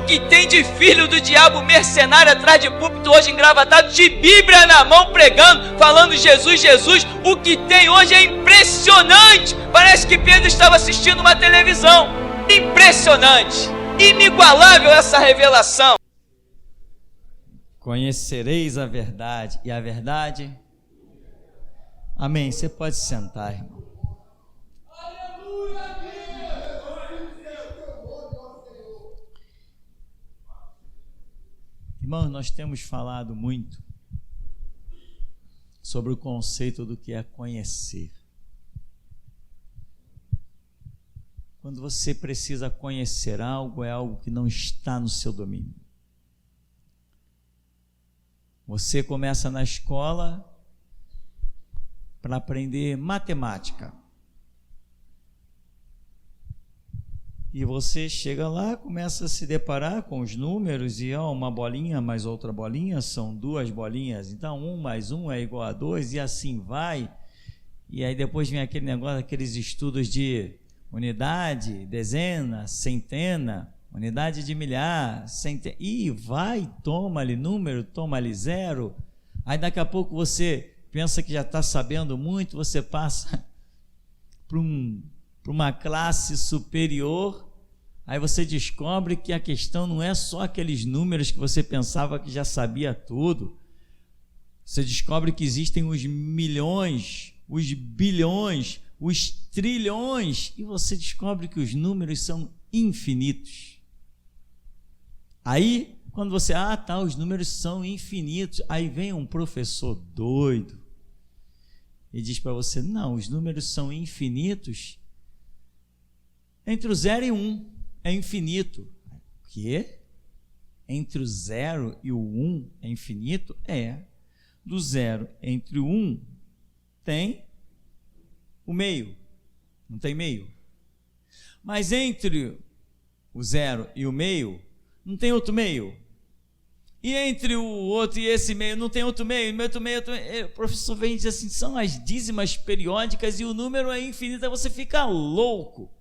que tem de filho do diabo mercenário atrás de púlpito hoje engravatado, de Bíblia na mão pregando, falando Jesus, Jesus, o que tem hoje é impressionante. Parece que Pedro estava assistindo uma televisão. Impressionante, inigualável essa revelação. Conhecereis a verdade, e a verdade... Amém. Você pode sentar, irmão. Irmãos, nós temos falado muito sobre o conceito do que é conhecer. Quando você precisa conhecer algo, é algo que não está no seu domínio. Você começa na escola para aprender matemática. E você chega lá, começa a se deparar com os números e uma bolinha mais outra bolinha são duas bolinhas. Então 1 mais 1 é igual a 2 e assim vai. E aí depois vem aquele negócio, aqueles estudos de unidade, dezena, centena, unidade de milhar, centena. E vai, toma ali número, toma ali zero. Aí daqui a pouco você pensa que já está sabendo muito, você passa para uma classe superior, aí você descobre que a questão não é só aqueles números que você pensava que já sabia tudo. Você descobre que existem os milhões, os bilhões, os trilhões, e você descobre que os números são infinitos. Aí, quando você, os números são infinitos, aí vem um professor doido e diz para você, não, os números são infinitos entre o 0 e o 1, é infinito. O quê? Entre o 0 e o 1 é infinito? É. Do 0 entre o 1 tem o meio, não tem meio. Mas entre o 0 e o meio, não tem outro meio. E entre o outro e esse meio, não tem outro meio, outro meio. O professor vem e diz assim, são as dízimas periódicas e o número é infinito, aí você fica louco.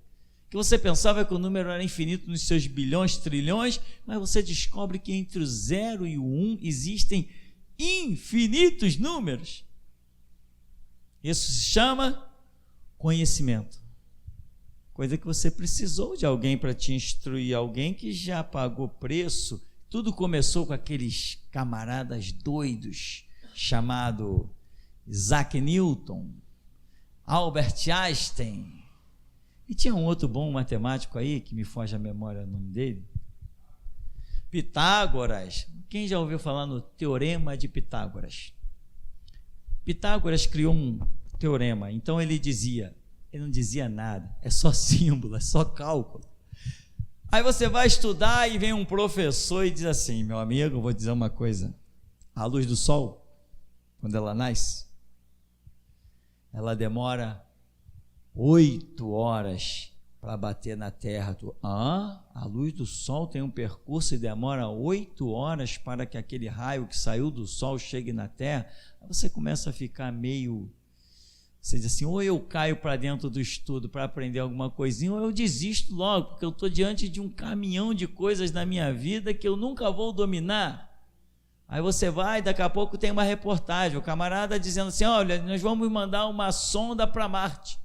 Que você pensava que o número era infinito nos seus bilhões, trilhões, mas você descobre que entre o 0 e o 1 existem infinitos números. Isso se chama conhecimento. Coisa que você precisou de alguém para te instruir, alguém que já pagou preço. Tudo começou com aqueles camaradas doidos, chamado Isaac Newton, Albert Einstein, e tinha um outro bom matemático aí, que me foge a memória o nome dele, Pitágoras. Quem já ouviu falar no Teorema de Pitágoras? Pitágoras criou um teorema, então ele não dizia nada, é só símbolo, é só cálculo. Aí você vai estudar e vem um professor e diz assim, meu amigo, vou dizer uma coisa, a luz do sol, quando ela nasce, ela demora 8 horas para bater na terra. A luz do sol tem um percurso e demora 8 horas para que aquele raio que saiu do sol chegue na terra. Aí você começa a ficar meio... Você diz assim, ou eu caio para dentro do estudo para aprender alguma coisinha, ou eu desisto logo, porque eu estou diante de um caminhão de coisas na minha vida que eu nunca vou dominar. Aí você vai, daqui a pouco tem uma reportagem, o camarada dizendo assim, olha, nós vamos mandar uma sonda para Marte,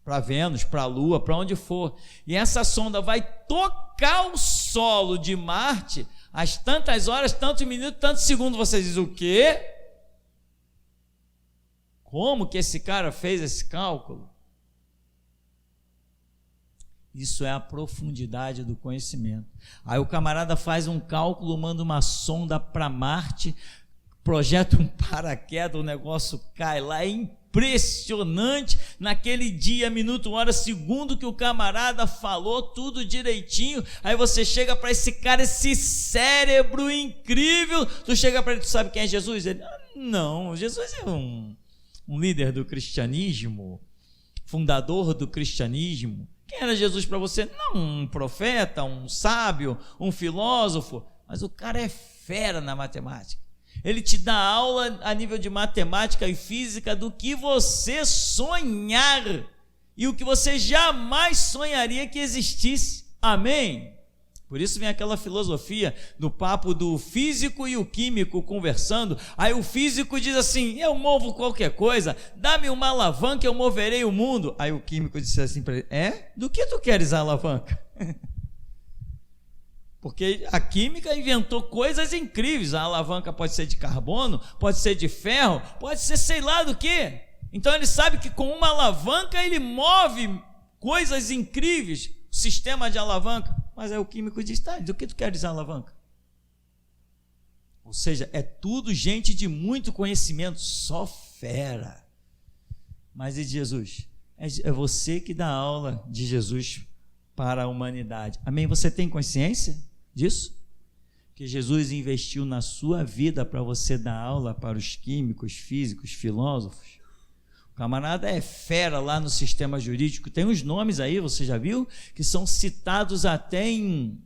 para Vênus, para a Lua, para onde for, e essa sonda vai tocar o solo de Marte às tantas horas, tantos minutos, tantos segundos. Você diz, o quê? Como que esse cara fez esse cálculo? Isso é a profundidade do conhecimento. Aí o camarada faz um cálculo, manda uma sonda para Marte, projeta um paraquedas, o negócio cai lá, é impressionante, naquele dia, minuto, hora, segundo que o camarada falou tudo direitinho. Aí você chega para esse cara, esse cérebro incrível, tu chega para ele, tu sabe quem é Jesus? Ele, não, Jesus é um líder do cristianismo, fundador do cristianismo. Quem era Jesus para você? Não um profeta, um sábio, um filósofo, mas o cara é fera na matemática. Ele te dá aula a nível de matemática e física do que você sonhar e o que você jamais sonharia que existisse. Amém? Por isso vem aquela filosofia do papo do físico e o químico conversando. Aí o físico diz assim: eu movo qualquer coisa, dá-me uma alavanca, eu moverei o mundo. Aí o químico disse assim para ele: do que tu queres a alavanca? Porque a química inventou coisas incríveis. A alavanca pode ser de carbono, pode ser de ferro, pode ser sei lá do que. Então ele sabe que com uma alavanca ele move coisas incríveis, o sistema de alavanca. Mas aí o químico diz: tá, do que tu queres a alavanca? Ou seja, é tudo gente de muito conhecimento, só fera. Mas e de Jesus? É você que dá aula de Jesus para a humanidade. Amém? Você tem consciência disso? Que Jesus investiu na sua vida para você dar aula para os químicos, físicos, filósofos. O camarada é fera lá no sistema jurídico. Tem uns nomes aí, você já viu? Que são citados até em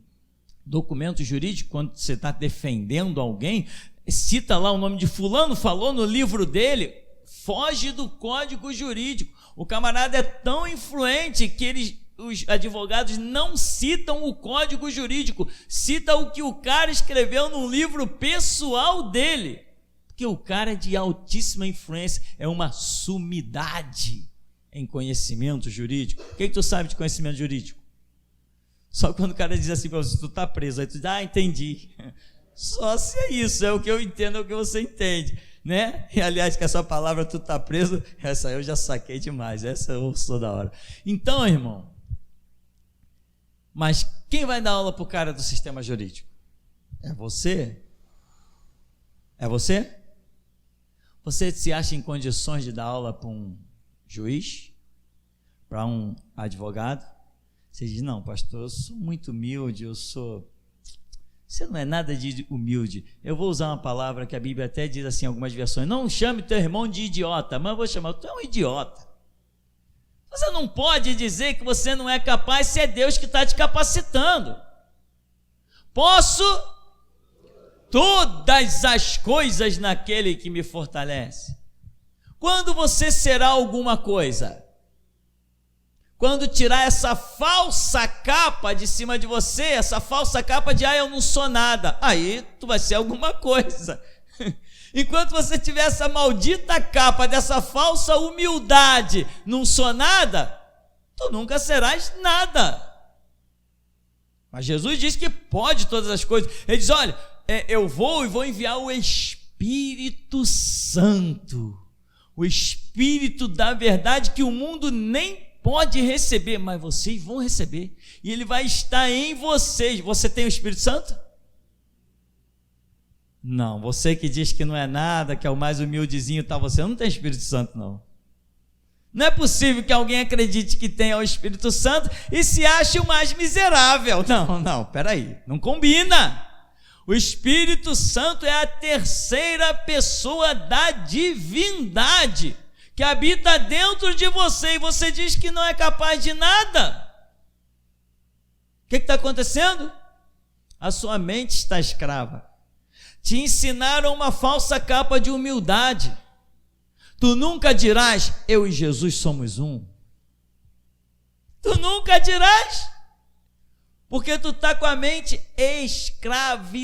documento jurídico, quando você está defendendo alguém, cita lá o nome de fulano, falou no livro dele, foge do código jurídico. O camarada é tão influente que os advogados não citam o código jurídico, citam o que o cara escreveu num livro pessoal dele. Porque o cara é de altíssima influência, é uma sumidade em conhecimento jurídico. O que tu sabe de conhecimento jurídico? Só quando o cara diz assim para você: tu está preso, aí tu diz: entendi. Só se é isso, é o que eu entendo, é o que você entende, né? E aliás, que essa palavra tu está preso, essa eu já saquei demais, essa eu ouço toda hora. Então, irmão, mas quem vai dar aula para o cara do sistema jurídico? É você? É você? Você se acha em condições de dar aula para um juiz? Para um advogado? Você diz: não, pastor, eu sou muito humilde, Você não é nada de humilde. Eu vou usar uma palavra que a Bíblia até diz assim em algumas versões: não chame teu irmão de idiota, mas eu vou chamar: tu é um idiota. Você não pode dizer que você não é capaz se é Deus que está te capacitando. Posso todas as coisas naquele que me fortalece. Quando você será alguma coisa? Quando tirar essa falsa capa de cima de você, essa falsa capa de eu não sou nada, aí tu vai ser alguma coisa. Enquanto você tiver essa maldita capa dessa falsa humildade, não sou nada, tu nunca serás nada. Mas Jesus diz que pode todas as coisas. Ele diz: olha, eu vou enviar o Espírito Santo, o Espírito da verdade, que o mundo nem pode receber, mas vocês vão receber, e ele vai estar em vocês. Você tem o Espírito Santo? Não. Você que diz que não é nada, que é o mais humildezinho, você não tem Espírito Santo, não. Não é possível que alguém acredite que tenha o Espírito Santo e se ache o mais miserável. Não, peraí, não combina. O Espírito Santo é a terceira pessoa da divindade, que habita dentro de você, e você diz que não é capaz de nada. O que está acontecendo? A sua mente está escrava. Te ensinaram uma falsa capa de humildade. Tu nunca dirás: eu e Jesus somos um. Tu nunca dirás, porque tu está com a mente escravizada.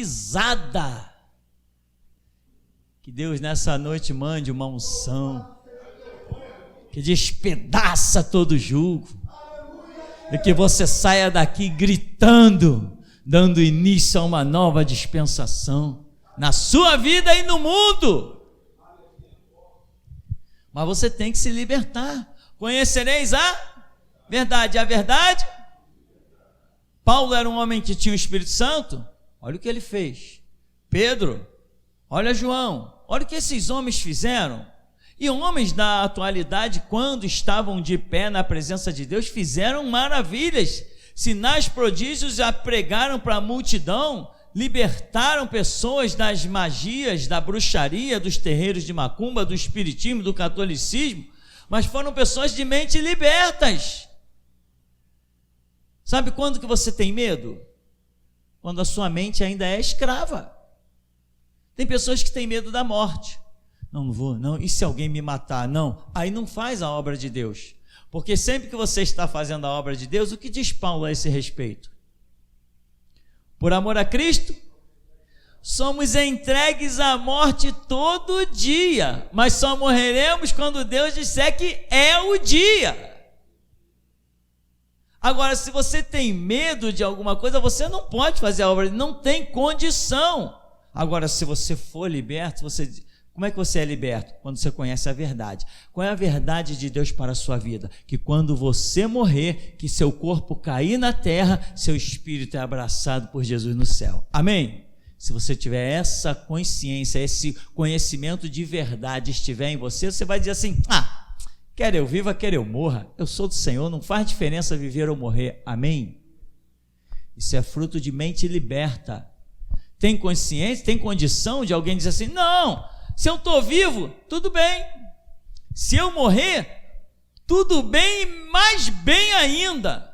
Que Deus nessa noite mande uma unção que despedaça todo jugo, e que você saia daqui gritando, dando início a uma nova dispensação na sua vida e no mundo. Mas você tem que se libertar. Conhecereis a verdade. A verdade? Paulo era um homem que tinha o Espírito Santo. Olha o que ele fez. Pedro, olha João, olha o que esses homens fizeram. E homens da atualidade, quando estavam de pé na presença de Deus, fizeram maravilhas, sinais, prodígios, já pregaram para a multidão, libertaram pessoas das magias, da bruxaria, dos terreiros de macumba, do espiritismo, do catolicismo, mas foram pessoas de mente libertas. Sabe quando que você tem medo? Quando a sua mente ainda é escrava. Tem pessoas que têm medo da morte. Não vou, não. E se alguém me matar? Não. Aí não faz a obra de Deus. Porque sempre que você está fazendo a obra de Deus, o que diz Paulo a esse respeito? Por amor a Cristo, somos entregues à morte todo dia, mas só morreremos quando Deus disser que é o dia. Agora, se você tem medo de alguma coisa, você não pode fazer a obra, não tem condição. Agora, se você for liberto, como é que você é liberto? Quando você conhece a verdade. Qual é a verdade de Deus para a sua vida? Que quando você morrer, que seu corpo cair na terra, seu espírito é abraçado por Jesus no céu. Amém? Se você tiver essa consciência, esse conhecimento de verdade estiver em você, você vai dizer assim, quer eu viva, quer eu morra, eu sou do Senhor, não faz diferença viver ou morrer. Amém? Isso é fruto de mente liberta. Tem consciência, tem condição de alguém dizer assim, não, se eu estou vivo, tudo bem. Se eu morrer, tudo bem e mais bem ainda.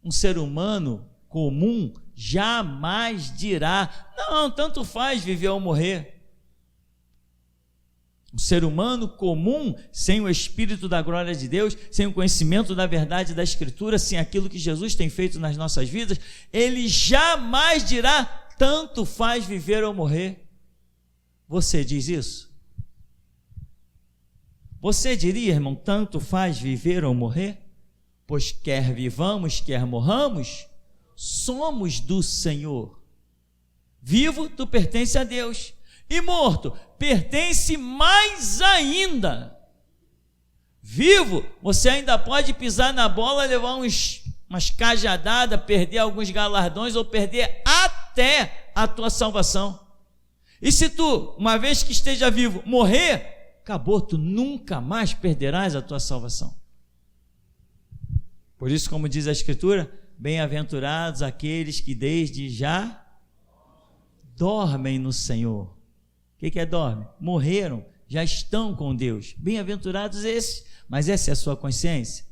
Um ser humano comum jamais dirá, não, tanto faz viver ou morrer. Um ser humano comum, sem o Espírito da glória de Deus, sem o conhecimento da verdade da Escritura, sem aquilo que Jesus tem feito nas nossas vidas, ele jamais dirá, tanto faz viver ou morrer. Você diz isso? Você diria, irmão, tanto faz viver ou morrer? Pois quer vivamos, quer morramos, somos do Senhor. Vivo, tu pertence a Deus. E morto, pertence mais ainda. Vivo, você ainda pode pisar na bola, levar umas cajadadas, perder alguns galardões ou perder até a tua salvação. E se tu, uma vez que esteja vivo, morrer, acabou, tu nunca mais perderás a tua salvação. Por isso, como diz a Escritura, bem-aventurados aqueles que desde já dormem no Senhor. O que é dorme? Morreram, já estão com Deus. Bem-aventurados esses, mas essa é a sua consciência?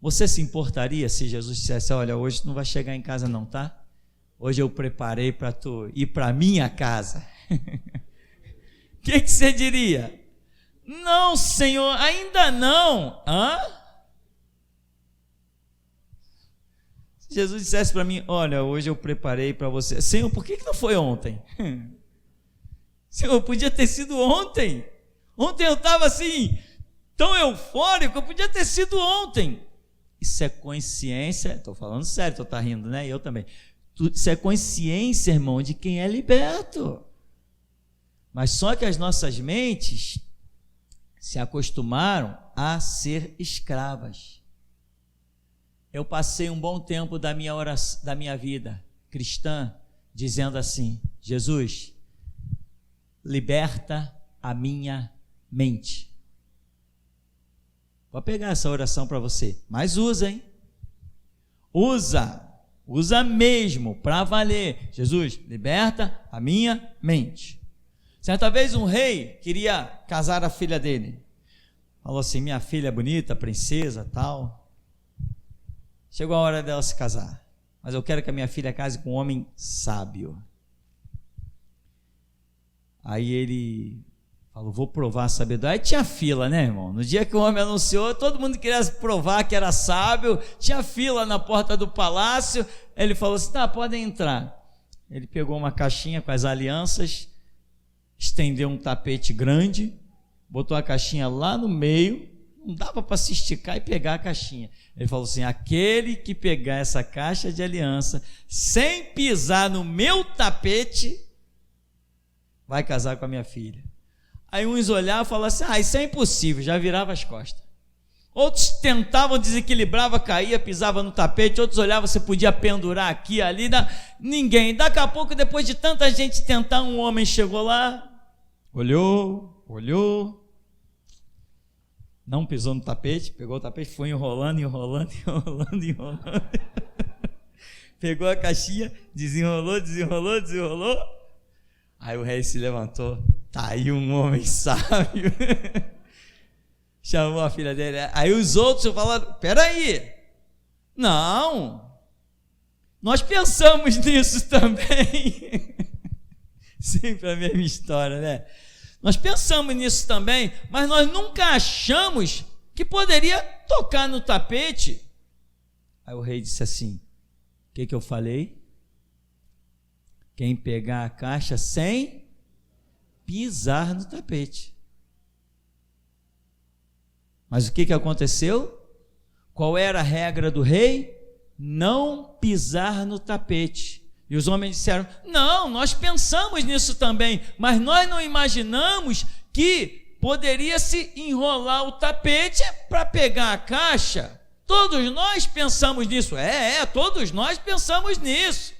Você se importaria se Jesus dissesse, olha, hoje tu não vai chegar em casa não, tá? Hoje eu preparei para tu ir para minha casa. O que você diria? Não, Senhor, ainda não. Se Jesus dissesse para mim, olha, hoje eu preparei para você. Senhor, por que não foi ontem? Senhor, podia ter sido ontem. Ontem eu estava assim, tão eufórico, podia ter sido ontem. Isso é consciência, estou falando sério, tu está rindo, né? Eu também. Isso é consciência, irmão, de quem é liberto. Mas só que as nossas mentes se acostumaram a ser escravas. Eu passei um bom tempo da minha vida cristã dizendo assim, Jesus, liberta a minha mente. Vou pegar essa oração para você, mas usa, hein? Usa mesmo, para valer. Jesus, liberta a minha mente. Certa vez um rei queria casar a filha dele. Falou assim, minha filha é bonita, princesa, tal. Chegou a hora dela se casar. Mas eu quero que a minha filha case com um homem sábio. Aí ele falou, vou provar a sabedoria. Aí tinha fila, né, irmão? No dia que o homem anunciou, todo mundo queria provar que era sábio, tinha fila na porta do palácio. Ele falou assim, tá, podem entrar. Ele pegou uma caixinha com as alianças, estendeu um tapete grande, botou a caixinha lá no meio, não dava para se esticar e pegar a caixinha. Ele falou assim, aquele que pegar essa caixa de aliança, sem pisar no meu tapete, vai casar com a minha filha. Aí uns olhavam e falavam assim, isso é impossível, já virava as costas. Outros tentavam, desequilibrava, caía, pisava no tapete, outros olhavam, você podia pendurar aqui, ali, ninguém. Daqui a pouco, depois de tanta gente tentar, um homem chegou lá, olhou, não pisou no tapete, pegou o tapete, foi enrolando, pegou a caixinha, desenrolou, aí o rei se levantou, tá aí um homem sábio, chamou a filha dele, aí os outros falaram, peraí, não, nós pensamos nisso também, sempre a mesma história, né? Nós pensamos nisso também, mas nós nunca achamos que poderia tocar no tapete. Aí o rei disse assim, que eu falei? Quem pegar a caixa sem pisar no tapete. Mas o que aconteceu? Qual era a regra do rei? Não pisar no tapete. E os homens disseram: não, nós pensamos nisso também, mas nós não imaginamos que poderia se enrolar o tapete para pegar a caixa. Todos nós pensamos nisso. Todos nós pensamos nisso.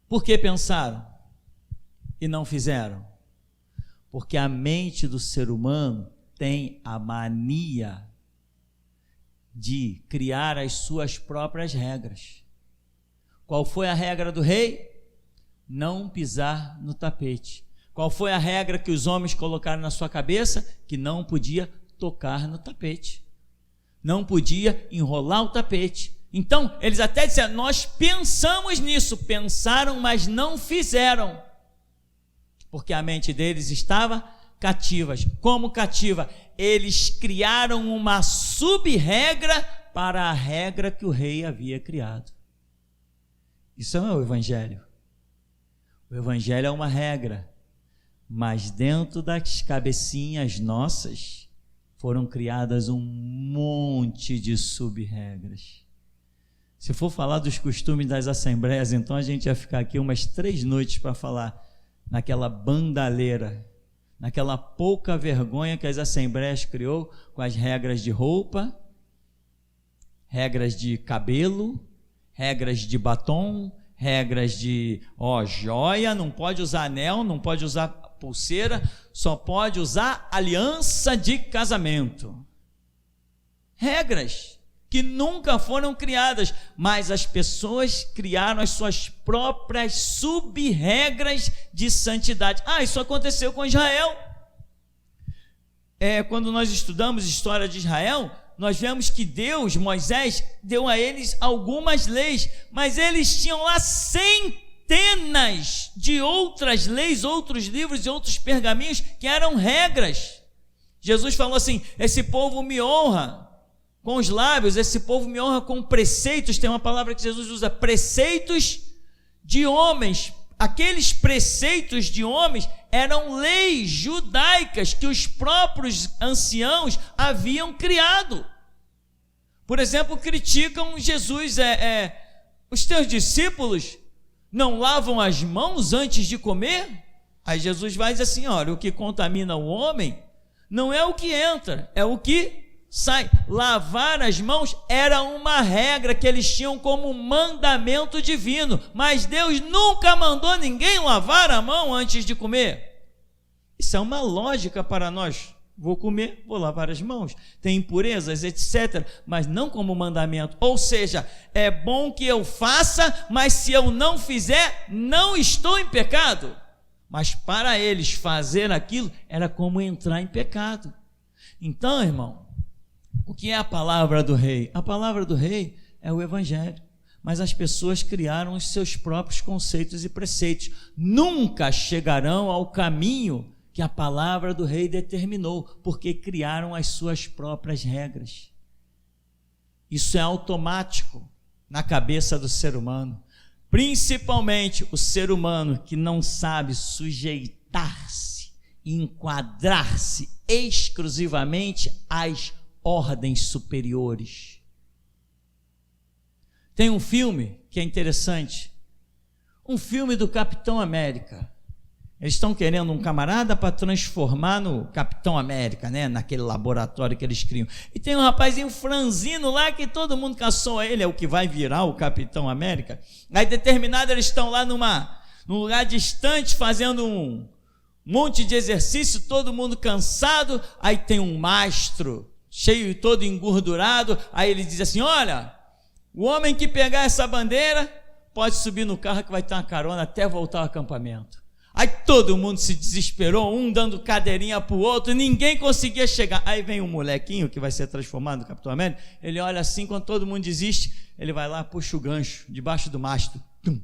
Por que pensaram e não fizeram? Porque a mente do ser humano tem a mania de criar as suas próprias regras. Qual foi a regra do rei? Não pisar no tapete. Qual foi a regra que os homens colocaram na sua cabeça? Que não podia tocar no tapete, não podia enrolar o tapete. Então, eles até disseram: nós pensamos nisso, pensaram, mas não fizeram, porque a mente deles estava cativa. Como cativa? Eles criaram uma sub-regra para a regra que o rei havia criado. Isso não é o Evangelho. O Evangelho é uma regra, mas dentro das cabecinhas nossas foram criadas um monte de sub-regras. Se for falar dos costumes das assembleias, então a gente ia ficar aqui umas 3 noites para falar naquela bandaleira, naquela pouca vergonha que as assembleias criou com as regras de roupa, regras de cabelo, regras de batom, regras de joia, não pode usar anel, não pode usar pulseira, só pode usar aliança de casamento. Regras que nunca foram criadas, mas as pessoas criaram as suas próprias sub-regras de santidade. Isso aconteceu com Israel. Quando nós estudamos a história de Israel, nós vemos que Deus, Moisés, deu a eles algumas leis, mas eles tinham lá centenas de outras leis, outros livros e outros pergaminhos que eram regras. Jesus falou assim: esse povo me honra com os lábios, esse povo me honra com preceitos. Tem uma palavra que Jesus usa: preceitos de homens. Aqueles preceitos de homens eram leis judaicas que os próprios anciãos haviam criado. Por exemplo, criticam Jesus: os teus discípulos não lavam as mãos antes de comer? Aí Jesus vai dizer assim: olha, o que contamina o homem não é o que entra, é o que sai. Lavar as mãos era uma regra que eles tinham como mandamento divino, mas Deus nunca mandou ninguém lavar a mão antes de comer. Isso é uma lógica para nós. Vou comer, vou lavar as mãos. Tem impurezas, etc., mas não como mandamento. Ou seja, é bom que eu faça, mas se eu não fizer, não estou em pecado. Mas para eles fazer aquilo era como entrar em pecado. Então, irmão, o que é a palavra do rei? A palavra do rei é o Evangelho, mas as pessoas criaram os seus próprios conceitos e preceitos. Nunca chegarão ao caminho que a palavra do rei determinou, porque criaram as suas próprias regras. Isso é automático na cabeça do ser humano, principalmente o ser humano que não sabe sujeitar-se, enquadrar-se exclusivamente às ordens superiores. Tem um filme que é interessante, um filme do Capitão América. Eles estão querendo um camarada para transformar no Capitão América, né? Naquele laboratório que eles criam. E tem um rapazinho franzino lá que todo mundo caçou ele, é o que vai virar o Capitão América. Aí determinado eles estão lá num lugar distante fazendo um monte de exercício, todo mundo cansado. Aí tem um mastro cheio e todo engordurado. Aí ele diz assim: olha, o homem que pegar essa bandeira pode subir no carro que vai ter uma carona até voltar ao acampamento. Aí todo mundo se desesperou, um dando cadeirinha para o outro, ninguém conseguia chegar. Aí vem um molequinho que vai ser transformado no Capitão América, ele olha assim, quando todo mundo desiste, ele vai lá, puxa o gancho debaixo do mastro, tum.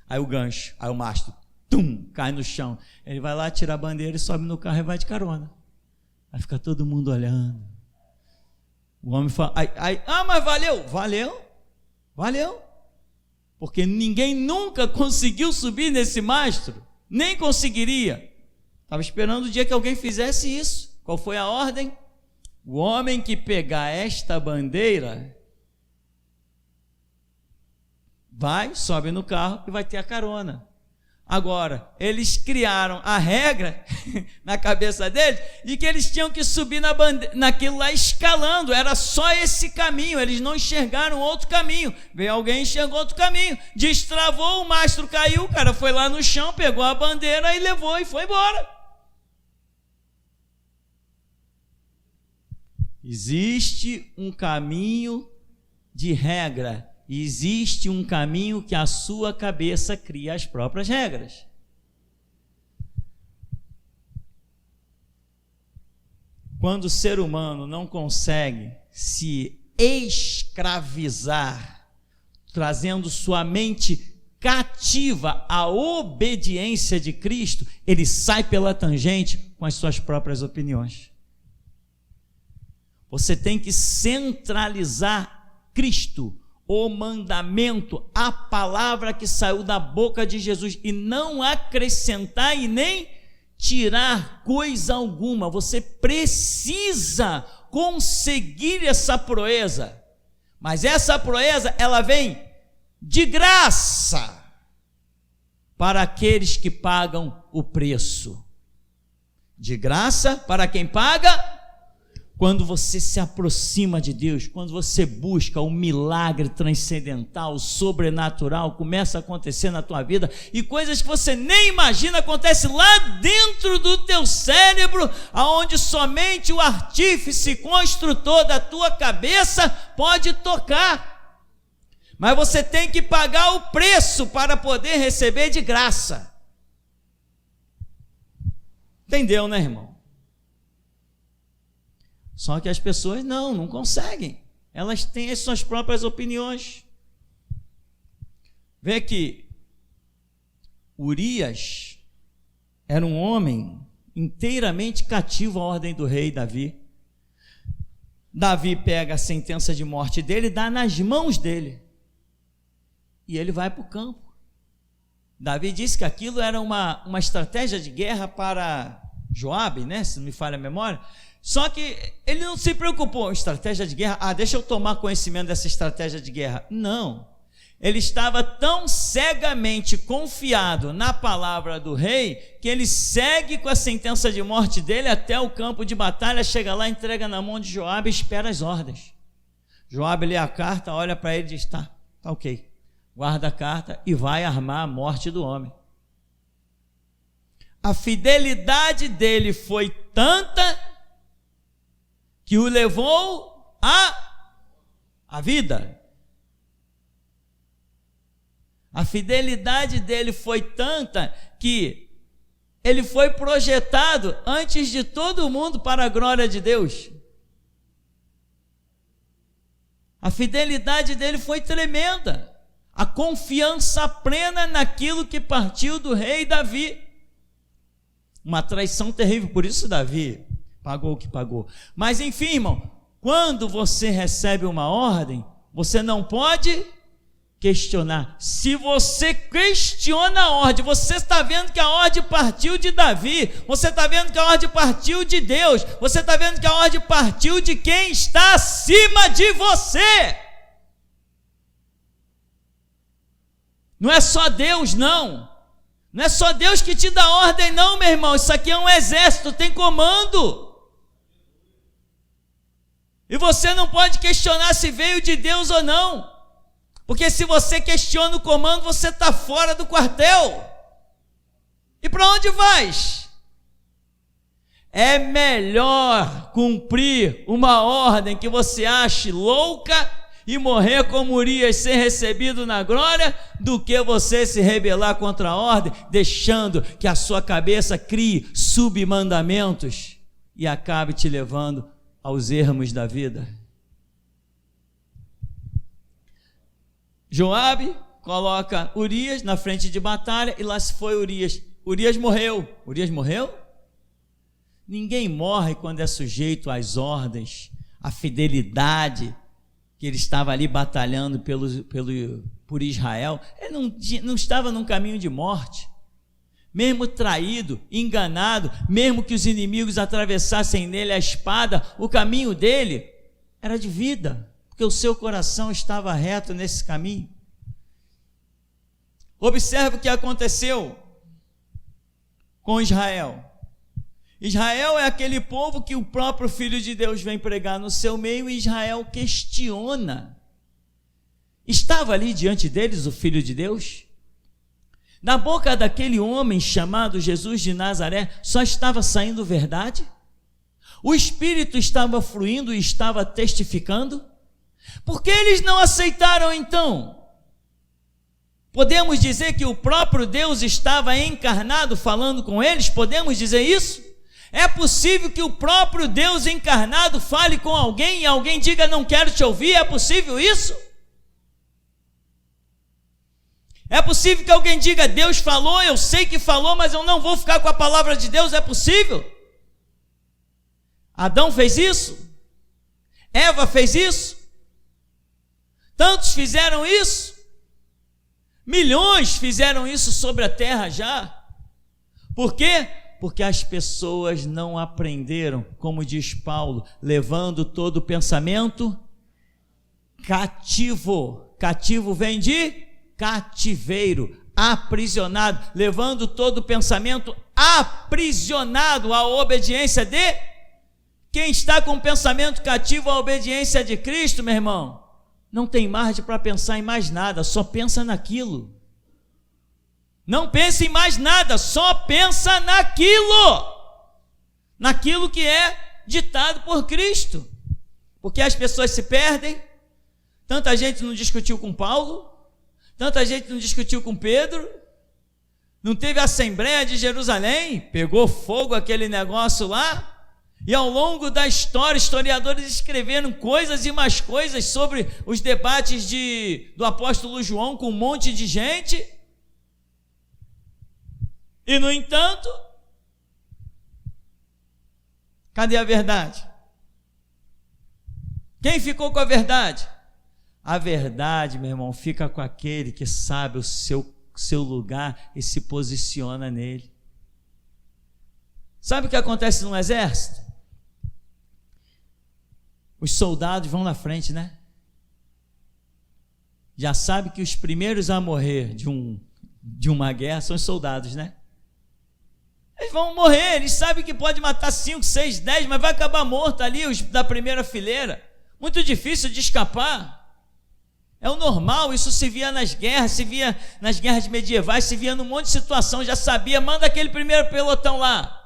Aí o gancho, aí o mastro, tum, cai no chão. Ele vai lá, tira a bandeira e sobe no carro e vai de carona. Aí fica todo mundo olhando. O homem fala, mas valeu, porque ninguém nunca conseguiu subir nesse mastro, nem conseguiria. Estava esperando o dia que alguém fizesse isso. Qual foi a ordem? O homem que pegar esta bandeira sobe no carro e vai ter a carona. Agora, eles criaram a regra na cabeça deles de que eles tinham que subir naquilo lá escalando, era só esse caminho, eles não enxergaram outro caminho. Veio alguém e enxergou outro caminho, destravou, o mastro caiu, o cara foi lá no chão, pegou a bandeira e levou e foi embora. Existe um caminho de regra, existe um caminho que a sua cabeça cria as próprias regras. Quando o ser humano não consegue se escravizar, trazendo sua mente cativa à obediência de Cristo, ele sai pela tangente com as suas próprias opiniões. Você tem que centralizar Cristo, o mandamento, a palavra que saiu da boca de Jesus, e não acrescentar e nem tirar coisa alguma. Você precisa conseguir essa proeza, mas essa proeza ela vem de graça para aqueles que pagam o preço. De graça para quem paga. Quando você se aproxima de Deus, quando você busca o milagre transcendental, o sobrenatural, começa a acontecer na tua vida, e coisas que você nem imagina acontecem lá dentro do teu cérebro, aonde somente o artífice construtor da tua cabeça pode tocar. Mas você tem que pagar o preço para poder receber de graça. Entendeu, né, irmão? Só que as pessoas não conseguem. Elas têm as suas próprias opiniões. Vê que Urias era um homem inteiramente cativo à ordem do rei Davi. Davi pega a sentença de morte dele e dá nas mãos dele. E ele vai para o campo. Davi disse que aquilo era uma estratégia de guerra para Joabe, né? Se não me falha a memória. Só que ele não se preocupou, estratégia de guerra, deixa eu tomar conhecimento dessa estratégia de guerra. Não, ele estava tão cegamente confiado na palavra do rei, que ele segue com a sentença de morte dele até o campo de batalha, chega lá, entrega na mão de Joabe e espera as ordens. Joabe lê a carta, olha para ele e diz, tá ok, guarda a carta e vai armar a morte do homem. A fidelidade dele foi tanta que o levou à vida. A fidelidade dele foi tanta que ele foi projetado antes de todo mundo para a glória de Deus. A fidelidade dele foi tremenda. A confiança plena naquilo que partiu do rei Davi. Uma traição terrível, por isso Davi pagou o que pagou. Mas enfim, irmão, quando você recebe uma ordem, você não pode questionar. Se você questiona a ordem, você está vendo que a ordem partiu de Davi, você está vendo que a ordem partiu de Deus, você está vendo que a ordem partiu de quem está acima de você. Não é só Deus, não. Não é só Deus que te dá ordem, não, meu irmão. Isso aqui é um exército, tem comando. E você não pode questionar se veio de Deus ou não, porque se você questiona o comando, você está fora do quartel. E para onde vais? É melhor cumprir uma ordem que você ache louca e morrer como Urias, ser recebido na glória, do que você se rebelar contra a ordem, deixando que a sua cabeça crie submandamentos e acabe te levando aos ermos da vida. Joabe coloca Urias na frente de batalha e lá se foi Urias. Urias morreu. Urias morreu? Ninguém morre quando é sujeito às ordens, a fidelidade que ele estava ali batalhando por Israel. Ele não estava num caminho de morte. Mesmo traído, enganado, mesmo que os inimigos atravessassem nele a espada, o caminho dele era de vida, porque o seu coração estava reto nesse caminho. Observe o que aconteceu com Israel. Israel é aquele povo que o próprio Filho de Deus vem pregar no seu meio, e Israel questiona. Estava ali diante deles o Filho de Deus? Da boca daquele homem chamado Jesus de Nazaré só estava saindo verdade? O Espírito estava fluindo e estava testificando? Por que eles não aceitaram então? Podemos dizer que o próprio Deus estava encarnado falando com eles? Podemos dizer isso? É possível que o próprio Deus encarnado fale com alguém e alguém diga: não quero te ouvir? É possível isso? É possível que alguém diga: Deus falou, eu sei que falou, mas eu não vou ficar com a palavra de Deus? É possível? Adão fez isso? Eva fez isso? Tantos fizeram isso? Milhões fizeram isso sobre a terra já. Por quê? Porque as pessoas não aprenderam, como diz Paulo, levando todo pensamento cativo. Cativo vem de cativeiro, aprisionado, levando todo pensamento aprisionado à obediência de quem está com o pensamento cativo à obediência de Cristo, meu irmão. Não tem margem para pensar em mais nada, só pensa naquilo. Não pensa em mais nada, só pensa naquilo que é ditado por Cristo. Porque as pessoas se perdem. Tanta gente não discutiu com Paulo, tanta gente não discutiu com Pedro, não teve a Assembleia de Jerusalém, pegou fogo aquele negócio lá, e ao longo da história, historiadores escreveram coisas e mais coisas sobre os debates do apóstolo João com um monte de gente, e no entanto, cadê a verdade? Quem ficou com a verdade? A verdade, meu irmão, fica com aquele que sabe o seu lugar e se posiciona nele. Sabe o que acontece no exército? Os soldados vão na frente, né? Já sabe que os primeiros a morrer de uma guerra são os soldados, né? Eles vão morrer, eles sabem que pode matar 5, 6, 10, mas vai acabar morto ali os da primeira fileira. Muito difícil de escapar. É o normal, isso se via nas guerras, se via nas guerras medievais, se via num monte de situação, já sabia, manda aquele primeiro pelotão lá.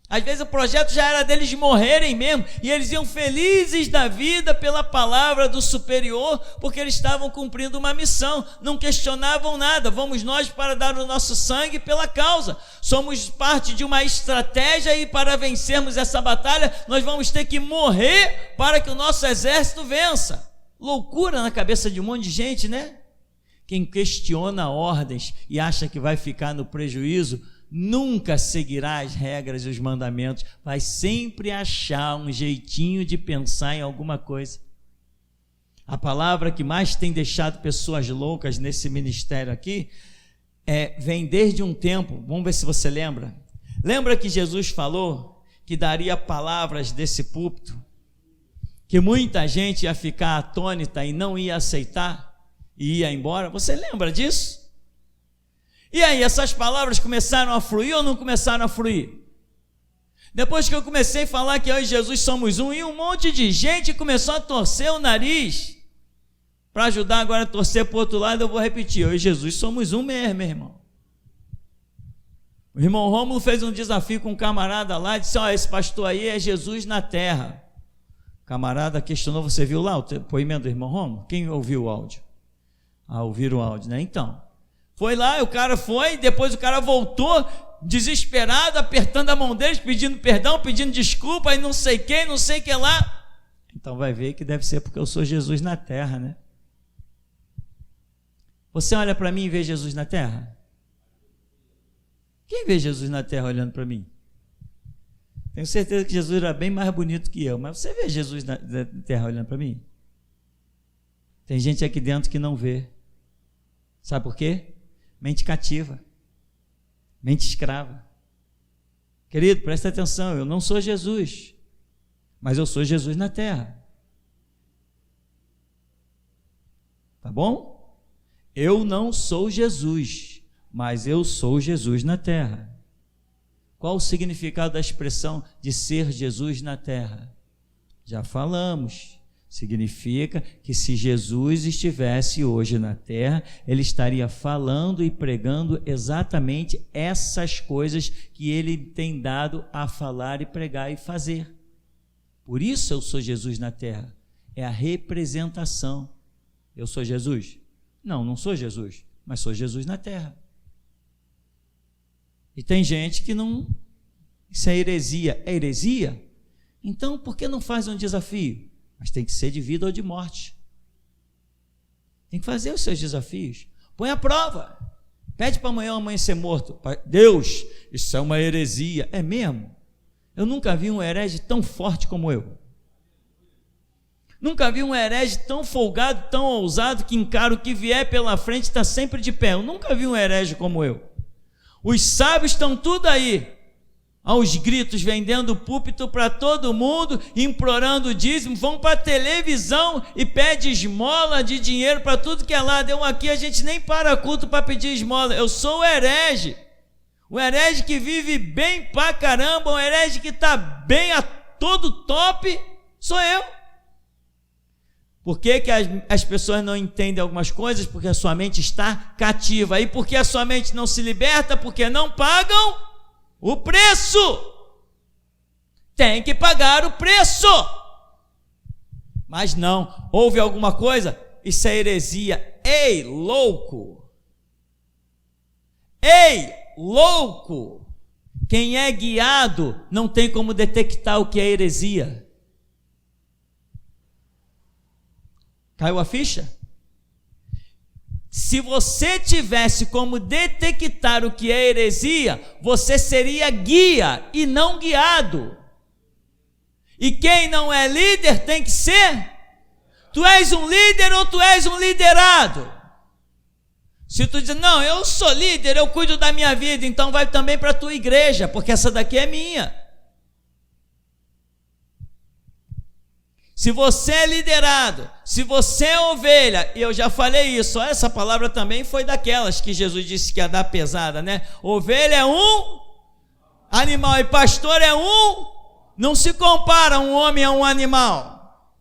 Às vezes o projeto já era deles morrerem mesmo, e eles iam felizes da vida pela palavra do superior, porque eles estavam cumprindo uma missão, não questionavam nada. Vamos nós para dar o nosso sangue pela causa, somos parte de uma estratégia, e para vencermos essa batalha, nós vamos ter que morrer para que o nosso exército vença. Loucura na cabeça de um monte de gente, né? Quem questiona ordens e acha que vai ficar no prejuízo, nunca seguirá as regras e os mandamentos, vai sempre achar um jeitinho de pensar em alguma coisa. A palavra que mais tem deixado pessoas loucas nesse ministério aqui vem desde um tempo. Vamos ver se você lembra. Lembra que Jesus falou que daria palavras desse púlpito, que muita gente ia ficar atônita e não ia aceitar e ia embora? Você lembra disso? E aí, essas palavras começaram a fluir ou não começaram a fluir? Depois que eu comecei a falar que eu e Jesus somos um, e um monte de gente começou a torcer o nariz. Para ajudar agora a torcer para o outro lado, eu vou repetir: eu e Jesus somos um mesmo, meu irmão. O irmão Rômulo fez um desafio com um camarada lá e disse: esse pastor aí é Jesus na terra. O camarada questionou: você viu lá o depoimento do irmão Rômulo? Quem ouviu o áudio? Ouviram o áudio, né? Então, foi lá, o cara foi, depois o cara voltou desesperado, apertando a mão deles, pedindo perdão, pedindo desculpa, e não sei quem, não sei que lá. Então vai ver que deve ser porque eu sou Jesus na terra, né? Você olha para mim e vê Jesus na terra? Quem vê Jesus na terra olhando para mim? Tenho certeza que Jesus era bem mais bonito que eu, mas você vê Jesus na terra olhando para mim? Tem gente aqui dentro que não vê. Sabe por quê? Mente cativa, mente escrava. Querido, presta atenção, eu não sou Jesus, mas eu sou Jesus na terra. Tá bom? Eu não sou Jesus, mas eu sou Jesus na terra. Qual o significado da expressão de ser Jesus na terra? Já falamos. Significa que se Jesus estivesse hoje na terra, ele estaria falando e pregando exatamente essas coisas que ele tem dado a falar e pregar e fazer. Por isso eu sou Jesus na terra. É a representação. Eu sou Jesus? Não, não sou Jesus, mas sou Jesus na terra. E tem gente que não... Isso é heresia. É heresia? Então por que não faz um desafio? Mas tem que ser de vida ou de morte. Tem que fazer os seus desafios. Põe a prova. Pede para amanhã ser morto. Deus, isso é uma heresia. É mesmo? Eu nunca vi um herege tão forte como eu. Nunca vi um herege tão folgado, tão ousado, que encara o que vier pela frente, está sempre de pé. Eu nunca vi um herege como eu. Os sábios estão tudo aí, aos gritos, vendendo púlpito para todo mundo, implorando dízimo, vão para a televisão e pede esmola de dinheiro para tudo que é lado. Aqui a gente nem para culto para pedir esmola. Eu sou o herege que vive bem pra caramba, o herege que está bem a todo top, sou eu. Por que as pessoas não entendem algumas coisas? Porque a sua mente está cativa. E por que a sua mente não se liberta? Porque não pagam o preço. Tem que pagar o preço. Mas não, houve alguma coisa? Isso é heresia. Ei, louco! Ei, louco! Quem é guiado não tem como detectar o que é heresia. Caiu a ficha? Se você tivesse como detectar o que é heresia, você seria guia e não guiado. E quem não é líder tem que ser? Tu és um líder ou tu és um liderado? Se tu diz, não, eu sou líder, eu cuido da minha vida, então vai também para a tua igreja, porque essa daqui é minha. Se você é liderado, se você é ovelha, e eu já falei isso, essa palavra também foi daquelas que Jesus disse que ia dar pesada, né? Ovelha é um animal e pastor é um, não se compara um homem a um animal.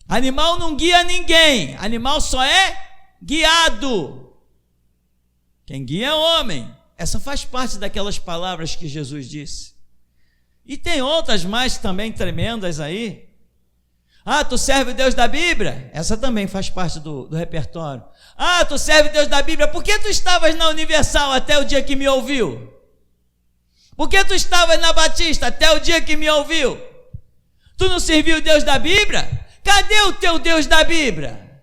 Animal não guia ninguém, animal só é guiado. Quem guia é homem. Essa faz parte daquelas palavras que Jesus disse. E tem outras mais também tremendas aí. Ah, tu serve o Deus da Bíblia? Essa também faz parte do repertório. Ah, tu serve o Deus da Bíblia? Por que tu estavas na Universal até o dia que me ouviu? Por que tu estavas na Batista até o dia que me ouviu? Tu não serviu o Deus da Bíblia? Cadê o teu Deus da Bíblia?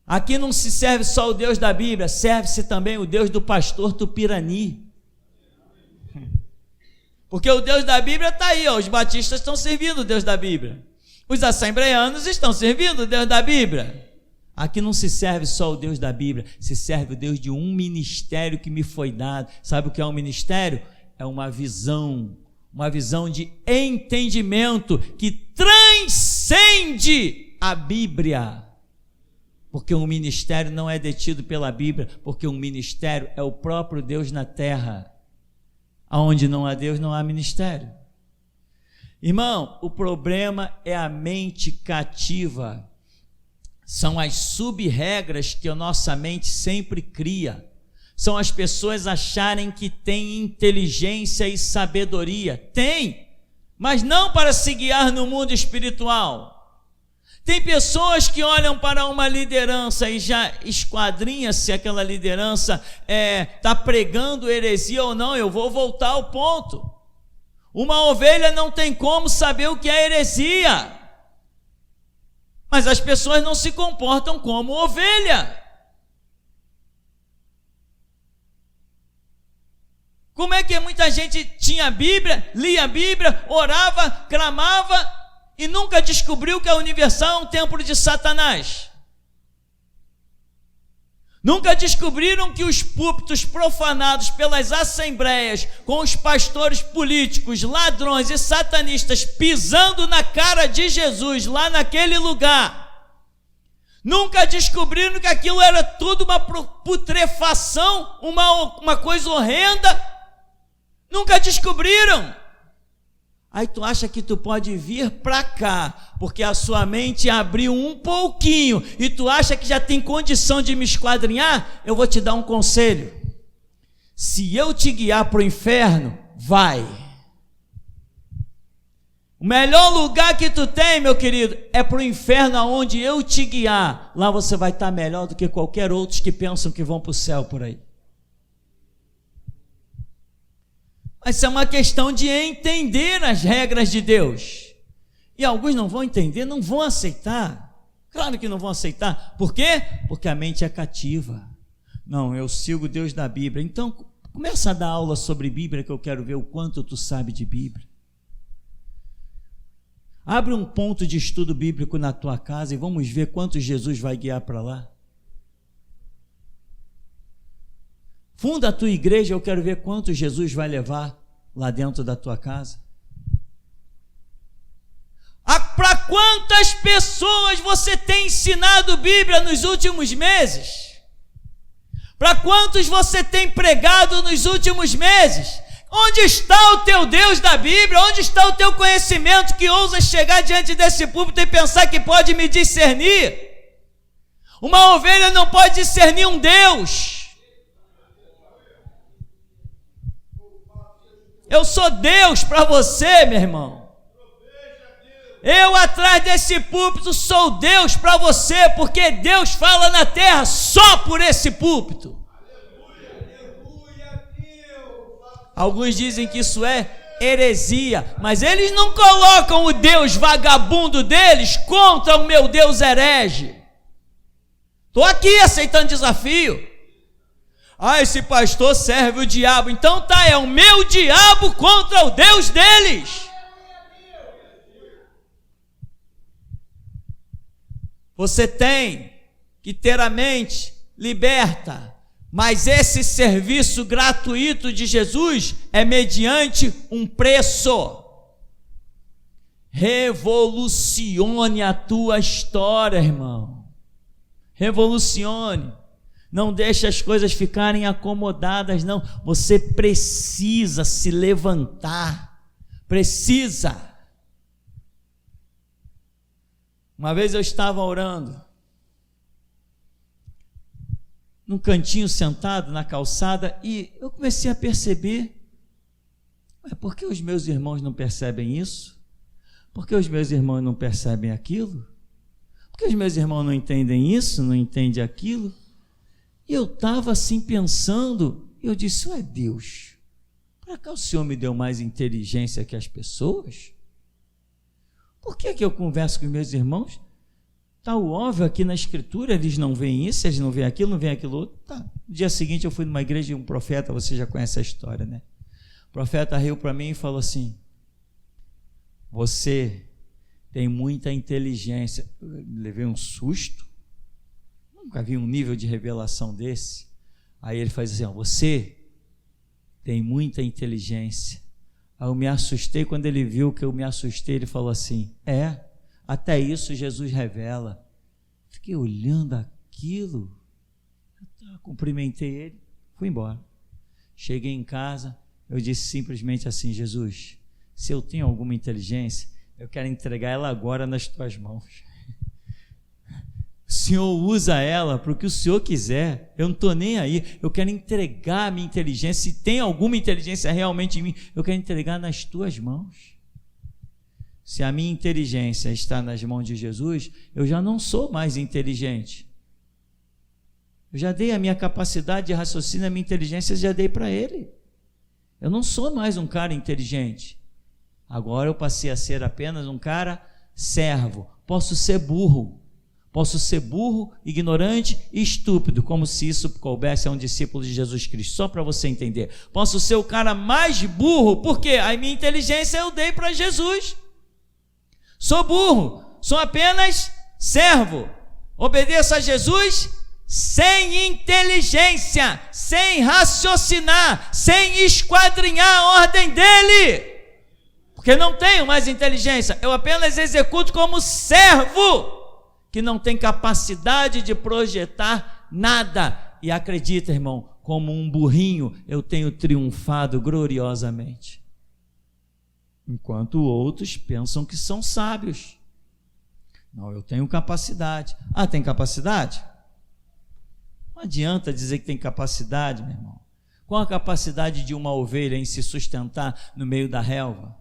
Aqui não se serve só o Deus da Bíblia, serve-se também o Deus do pastor Tupirani. Porque o Deus da Bíblia está aí, ó, os batistas estão servindo o Deus da Bíblia. Os assembleianos estão servindo o Deus da Bíblia. Aqui não se serve só o Deus da Bíblia, se serve o Deus de um ministério que me foi dado. Sabe o que é um ministério? É uma visão de entendimento que transcende a Bíblia. Porque um ministério não é detido pela Bíblia, porque um ministério é o próprio Deus na terra. Aonde não há Deus, não há ministério. Irmão, o problema é a mente cativa. São as sub-regras que a nossa mente sempre cria. São as pessoas acharem que têm inteligência e sabedoria. Tem, mas não para se guiar no mundo espiritual. Tem pessoas que olham para uma liderança e já esquadrinha se aquela liderança está pregando heresia ou não. Eu vou voltar ao ponto. Uma ovelha não tem como saber o que é heresia, mas as pessoas não se comportam como ovelha. Como é que Muita gente tinha a Bíblia, lia a Bíblia, orava, clamava e nunca descobriu que a Universal é um templo de Satanás. Nunca descobriram que os púlpitos profanados pelas assembleias, com os pastores políticos, ladrões e satanistas pisando na cara de Jesus lá naquele lugar, nunca descobriram que aquilo era tudo uma putrefação, uma coisa horrenda. Nunca descobriram. Aí tu acha que tu pode vir para cá, porque a sua mente abriu um pouquinho, e tu acha que já tem condição de me esquadrinhar? Eu vou te dar um conselho. Se eu te guiar para o inferno, vai. O melhor lugar que tu tem, meu querido, é para o inferno, aonde eu te guiar. Lá você vai estar melhor do que qualquer outros que pensam que vão para o céu por aí. Mas isso é uma questão de entender as regras de Deus. E alguns não vão entender, não vão aceitar. Claro que não vão aceitar. Por quê? Porque a mente é cativa. Não, eu sigo Deus da Bíblia. Então, começa a dar aula sobre Bíblia, que eu quero ver o quanto tu sabe de Bíblia. Abre um ponto de estudo bíblico na tua casa e vamos ver quanto Jesus vai guiar para lá. Funda a tua igreja, eu quero ver quanto Jesus vai levar lá dentro da tua casa. Para quantas pessoas você tem ensinado Bíblia nos últimos meses? Para quantos você tem pregado nos últimos meses? Onde está o teu Deus da Bíblia? Onde está o teu conhecimento que ousa chegar diante desse púlpito e pensar que pode me discernir? Uma ovelha não pode discernir um Deus. Eu sou Deus para você, meu irmão. Eu atrás desse púlpito sou Deus para você, porque Deus fala na terra só por esse púlpito. Alguns dizem que isso é heresia, mas eles não colocam o Deus vagabundo deles contra o meu Deus herege. Estou aqui aceitando desafio. Esse pastor serve o diabo. Então tá, é o meu diabo contra o Deus deles. Você tem que ter a mente liberta, mas esse serviço gratuito de Jesus é mediante um preço. Revolucione a tua história, irmão. Revolucione. Não deixe as coisas ficarem acomodadas, não. Você precisa se levantar. Precisa. Uma vez eu estava orando, num cantinho sentado na calçada, e eu comecei a perceber, por que os meus irmãos não percebem isso? Por que os meus irmãos não percebem aquilo? Por que os meus irmãos não entendem isso, não entendem aquilo? E eu estava assim pensando, eu disse, ué Deus, para cá o Senhor me deu mais inteligência que as pessoas? Por que eu converso com meus irmãos? Está óbvio aqui na Escritura, eles não veem isso, eles não veem aquilo, não veem aquilo outro. Tá. No dia seguinte eu fui numa igreja e um profeta, você já conhece a história, né? O profeta riu para mim e falou assim, você tem muita inteligência. Eu levei um susto. Nunca vi um nível de revelação desse. Aí ele faz assim, você tem muita inteligência. Aí eu me assustei, quando ele viu que eu me assustei, ele falou assim, até isso Jesus revela. Fiquei olhando aquilo, cumprimentei ele, fui embora. Cheguei em casa, eu disse simplesmente assim, Jesus, se eu tenho alguma inteligência, eu quero entregar ela agora nas tuas mãos. O Senhor usa ela para o que o Senhor quiser, eu não estou nem aí, eu quero entregar a minha inteligência, se tem alguma inteligência realmente em mim, eu quero entregar nas tuas mãos. Se a minha inteligência está nas mãos de Jesus, eu já não sou mais inteligente, eu já dei a minha capacidade de raciocínio, a minha inteligência já dei para Ele, eu não sou mais um cara inteligente, agora eu passei a ser apenas um cara servo, posso ser burro, Posso ser burro, ignorante e estúpido, como se isso coubesse a um discípulo de Jesus Cristo, só para você entender. Posso ser o cara mais burro, porque a minha inteligência eu dei para Jesus. Sou burro, sou apenas servo. Obedeço a Jesus sem inteligência, sem raciocinar, sem esquadrinhar a ordem dele. Porque não tenho mais inteligência, eu apenas executo como servo, que não tem capacidade de projetar nada. E acredita, irmão, como um burrinho, eu tenho triunfado gloriosamente. Enquanto outros pensam que são sábios. Não, eu tenho capacidade. Ah, tem capacidade? Não adianta dizer que tem capacidade, meu irmão. Qual a capacidade de uma ovelha em se sustentar no meio da relva?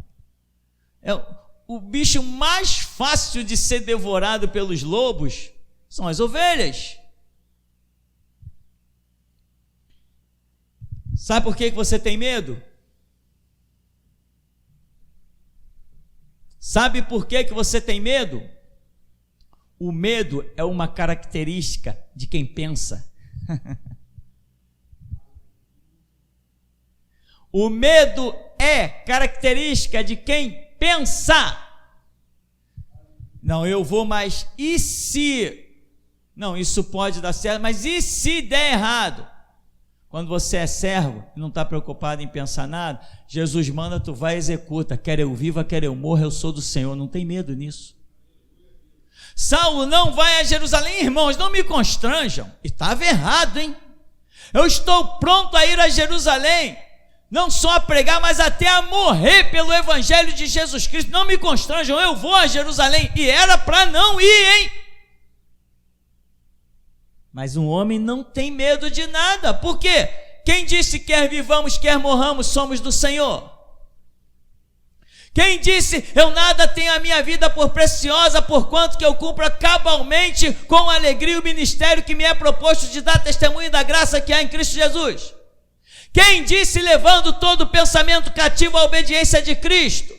O bicho mais fácil de ser devorado pelos lobos são as ovelhas. Sabe por que você tem medo? Sabe por que você tem medo? O medo é uma característica de quem pensa. O medo é característica de quem pensa. Não, eu vou, mas e se? Não, isso pode dar certo, mas e se der errado? Quando você é servo e não está preocupado em pensar nada, Jesus manda, tu vai e executa. Quer eu viva, quer eu morra, eu sou do Senhor. Não tem medo nisso. Saulo não vai a Jerusalém, irmãos, não me constranjam. E estava errado, hein? Eu estou pronto a ir a Jerusalém, não só a pregar, mas até a morrer pelo Evangelho de Jesus Cristo. Não me constranjam, eu vou a Jerusalém. E era para não ir, hein? Mas um homem não tem medo de nada. Por quê? Quem disse quer vivamos, quer morramos, somos do Senhor? Quem disse eu nada tenho a minha vida por preciosa, porquanto que eu cumpra cabalmente com alegria o ministério que me é proposto de dar testemunho da graça que há em Cristo Jesus? Quem disse levando todo pensamento cativo à obediência de Cristo?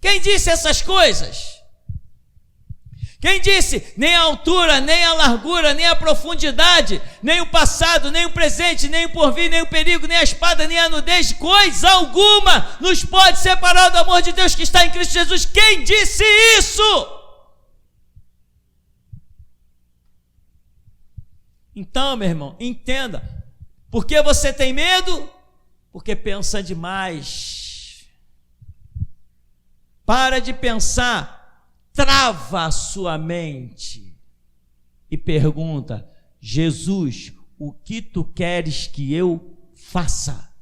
Quem disse essas coisas? Quem disse nem a altura, nem a largura, nem a profundidade, nem o passado, nem o presente, nem o porvir, nem o perigo, nem a espada, nem a nudez, coisa alguma nos pode separar do amor de Deus que está em Cristo Jesus? Quem disse isso? Então, meu irmão, entenda. Por que você tem medo? Porque pensa demais. Para de pensar. Trava a sua mente e pergunta: Jesus, o que tu queres que eu faça?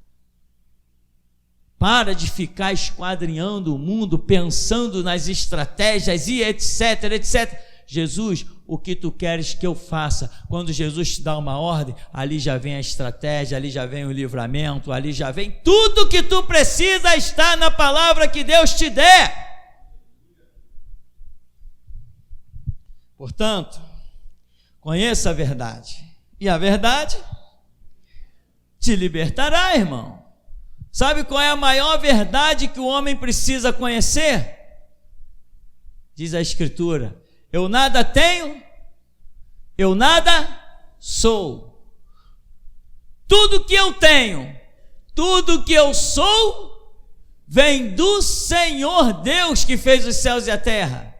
Para de ficar esquadrinhando o mundo, pensando nas estratégias e etc, etc. Jesus, o que tu queres que eu faça? Quando Jesus te dá uma ordem, ali já vem a estratégia, ali já vem o livramento, ali já vem tudo que tu precisa, está na palavra que Deus te der. Portanto, conheça a verdade, e a verdade te libertará, irmão. Sabe qual é a maior verdade que o homem precisa conhecer? Diz a Escritura: eu nada tenho, eu nada sou. Tudo que eu tenho, tudo que eu sou, vem do Senhor Deus que fez os céus e a terra.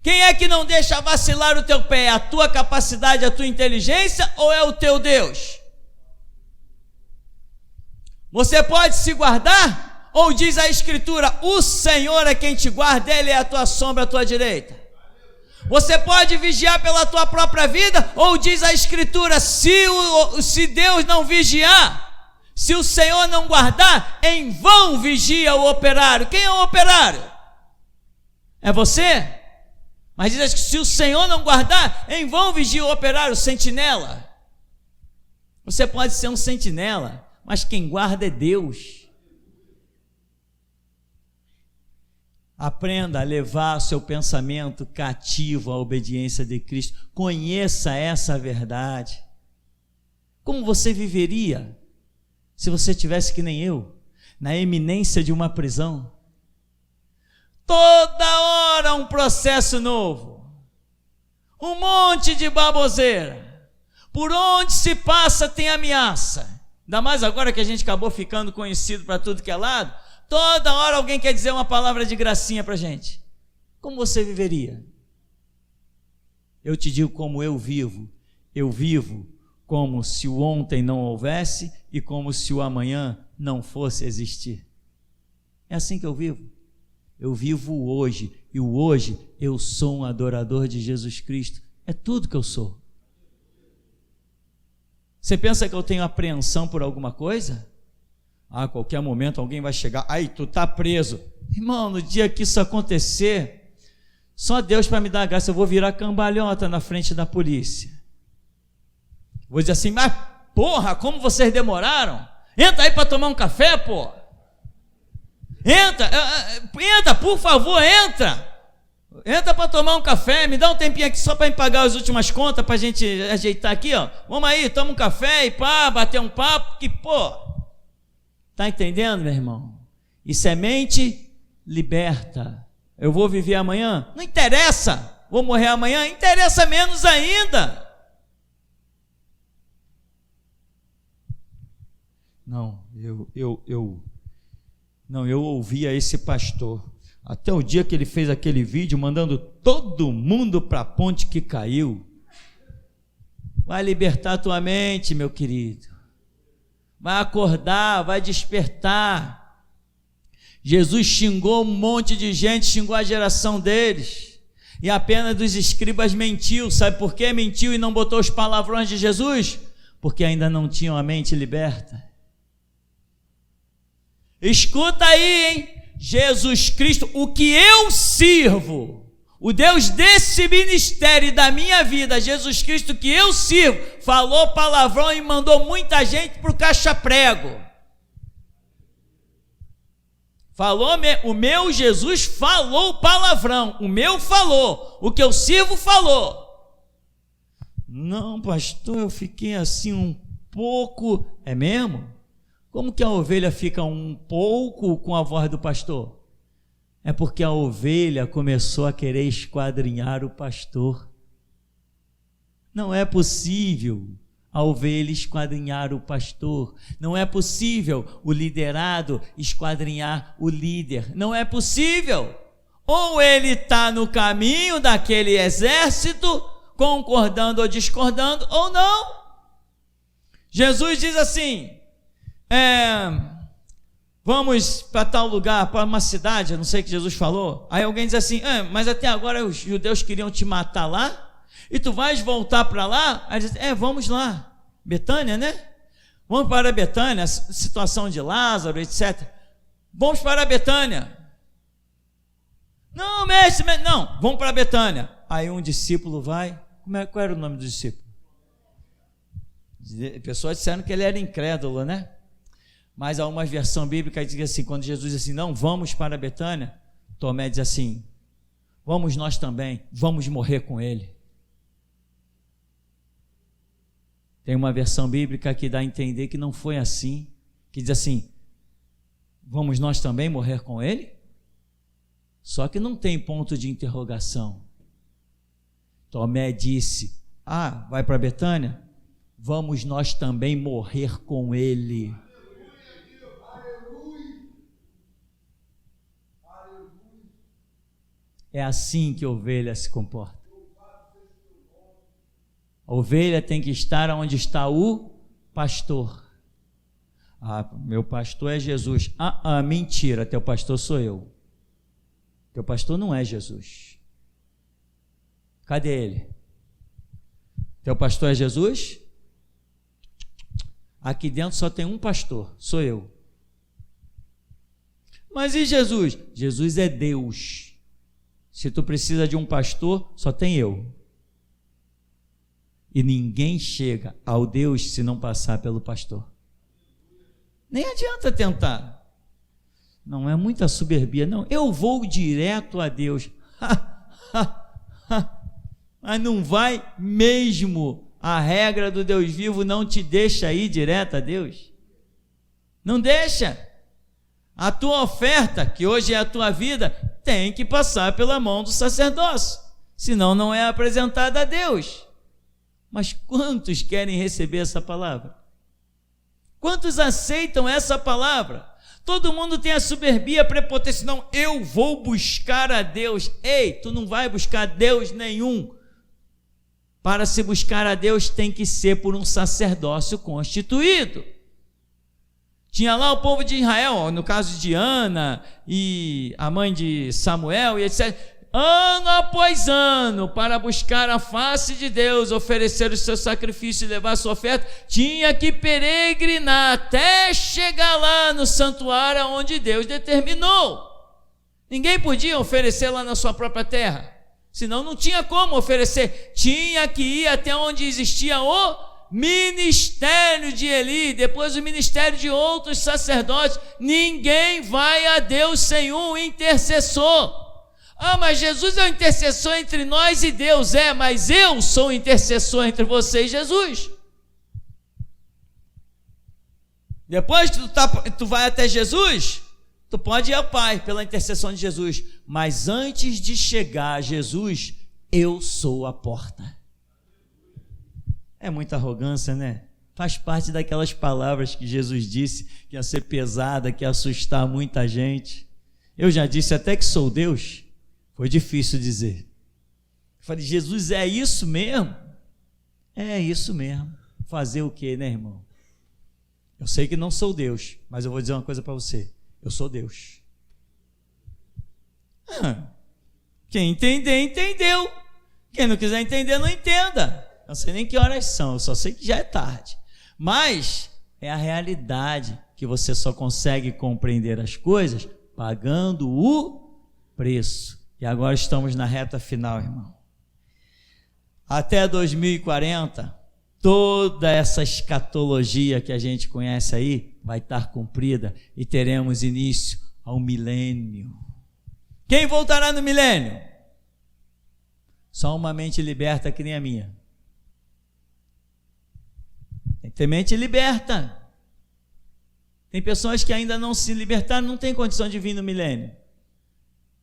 Quem é que não deixa vacilar o teu pé? É a tua capacidade, a tua inteligência ou é o teu Deus? Você pode se guardar? Ou diz a Escritura, o Senhor é quem te guarda, Ele é a tua sombra, a tua direita? Você pode vigiar pela tua própria vida? Ou diz a Escritura, se Deus não vigiar, se o Senhor não guardar, em vão vigia o operário. Quem é o operário? É você? Mas diz que se o Senhor não guardar, em vão vigia o operário, o sentinela. Você pode ser um sentinela, mas quem guarda é Deus. Aprenda a levar o seu pensamento cativo à obediência de Cristo. Conheça essa verdade. Como você viveria se você tivesse que nem eu, na eminência de uma prisão? Toda hora um processo novo. Um monte de baboseira. Por onde se passa tem ameaça. Ainda mais agora que a gente acabou ficando conhecido para tudo que é lado. Toda hora alguém quer dizer uma palavra de gracinha para a gente. Como você viveria? Eu te digo como eu vivo. Eu vivo como se o ontem não houvesse e como se o amanhã não fosse existir. É assim que eu vivo. Eu vivo o hoje, e o hoje eu sou um adorador de Jesus Cristo. É tudo que eu sou. Você pensa que eu tenho apreensão por alguma coisa? A qualquer momento alguém vai chegar, aí tu tá preso. Irmão, no dia que isso acontecer, só Deus para me dar graça, eu vou virar cambalhota na frente da polícia. Vou dizer assim, mas porra, como vocês demoraram? Entra aí para tomar um café, pô. Entra, por favor, entra. Entra para tomar um café, me dá um tempinho aqui só para me pagar as últimas contas, para a gente ajeitar aqui, ó. Vamos aí, toma um café e pá, bater um papo, que pô. Tá entendendo, meu irmão? E semente liberta. Eu vou viver amanhã? Não interessa. Vou morrer amanhã? Interessa menos ainda. Não, eu ouvia esse pastor, até o dia que ele fez aquele vídeo mandando todo mundo para a ponte que caiu. Vai libertar tua mente, meu querido, vai acordar, vai despertar. Jesus xingou um monte de gente, xingou a geração deles, e apenas dos escribas mentiu. Sabe por que mentiu e não botou os palavrões de Jesus? Porque ainda não tinham a mente liberta. Escuta aí, hein? Jesus Cristo, o que eu sirvo, o Deus desse ministério e da minha vida, Jesus Cristo que eu sirvo, falou palavrão e mandou muita gente para o caixa-prego. O meu Jesus falou palavrão, o meu falou, o que eu sirvo falou. Não, pastor, eu fiquei assim um pouco, é mesmo? Como que a ovelha fica um pouco com a voz do pastor? É porque a ovelha começou a querer esquadrinhar o pastor. Não é possível a ovelha esquadrinhar o pastor. Não é possível o liderado esquadrinhar o líder. Não é possível. Ou ele está no caminho daquele exército, concordando ou discordando, ou não. Jesus diz assim, vamos para tal lugar, para uma cidade, eu não sei o que Jesus falou. Aí alguém diz assim, mas até agora os judeus queriam te matar lá, e tu vais voltar para lá? Aí diz, vamos lá, Betânia, né? Vamos para Betânia, situação de Lázaro, etc. Vamos para Betânia. Não, mestre, não, vamos para Betânia. Aí um discípulo vai, qual era o nome do discípulo? Pessoas disseram que ele era incrédulo, né? Mas há uma versão bíblica que diz assim, quando Jesus diz assim, não, vamos para Betânia, Tomé diz assim, vamos nós também, vamos morrer com ele. Tem uma versão bíblica que dá a entender que não foi assim, que diz assim, vamos nós também morrer com ele? Só que não tem ponto de interrogação. Tomé disse, vai para Betânia? Vamos nós também morrer com ele. É assim que a ovelha se comporta. A ovelha tem que estar onde está o pastor. Meu pastor é Jesus. Mentira, teu pastor sou eu. Teu pastor não é Jesus. Cadê ele? Teu pastor é Jesus? Aqui dentro só tem um pastor, sou eu. Mas e Jesus? Jesus é Deus. Se tu precisa de um pastor, só tem eu. E ninguém chega ao Deus se não passar pelo pastor. Nem adianta tentar. Não é muita soberbia, não. Eu vou direto a Deus. Mas não vai mesmo. A regra do Deus vivo não te deixa ir direto a Deus. Não deixa. A tua oferta, que hoje é a tua vida, tem que passar pela mão do sacerdócio. senão não é apresentada a Deus. Mas quantos querem receber essa palavra? Quantos aceitam essa palavra? Todo mundo tem a soberbia, a prepotência, não, eu vou buscar a Deus. Ei, tu não vai buscar Deus nenhum. Para se buscar a Deus tem que ser por um sacerdócio constituído. Tinha lá o povo de Israel, no caso de Ana e a mãe de Samuel e etc., ano após ano, para buscar a face de Deus, oferecer o seu sacrifício e levar a sua oferta, tinha que peregrinar até chegar lá no santuário onde Deus determinou. Ninguém podia oferecer lá na sua própria terra, senão não tinha como oferecer. Tinha que ir até onde existia o ministério de Eli, depois o ministério de outros sacerdotes. Ninguém vai a Deus sem um intercessor. Ah, mas Jesus é o intercessor entre nós e Deus. É, mas eu sou o intercessor entre você e Jesus. Depois que tu vai até Jesus, tu pode ir ao Pai pela intercessão de Jesus. Mas antes de chegar a Jesus, eu sou a porta. É muita arrogância, né? Faz parte daquelas palavras que Jesus disse que ia ser pesada, que ia assustar muita gente. Eu já disse até que sou Deus. Foi difícil dizer. Eu falei, Jesus, é isso mesmo? É isso mesmo. Fazer o quê, né, irmão? Eu sei que não sou Deus, mas eu vou dizer uma coisa para você. Eu sou Deus. Quem entender, entendeu. Quem não quiser entender, não entenda. Eu não sei nem que horas são, eu só sei que já é tarde. Mas é a realidade que você só consegue compreender as coisas pagando o preço. E agora estamos na reta final, irmão. Até 2040, toda essa escatologia que a gente conhece aí vai estar cumprida e teremos início ao milênio. Quem voltará no milênio? Só uma mente liberta que nem a minha. Tem que ter mente liberta. Tem pessoas que ainda não se libertaram, não tem condição de vir no milênio.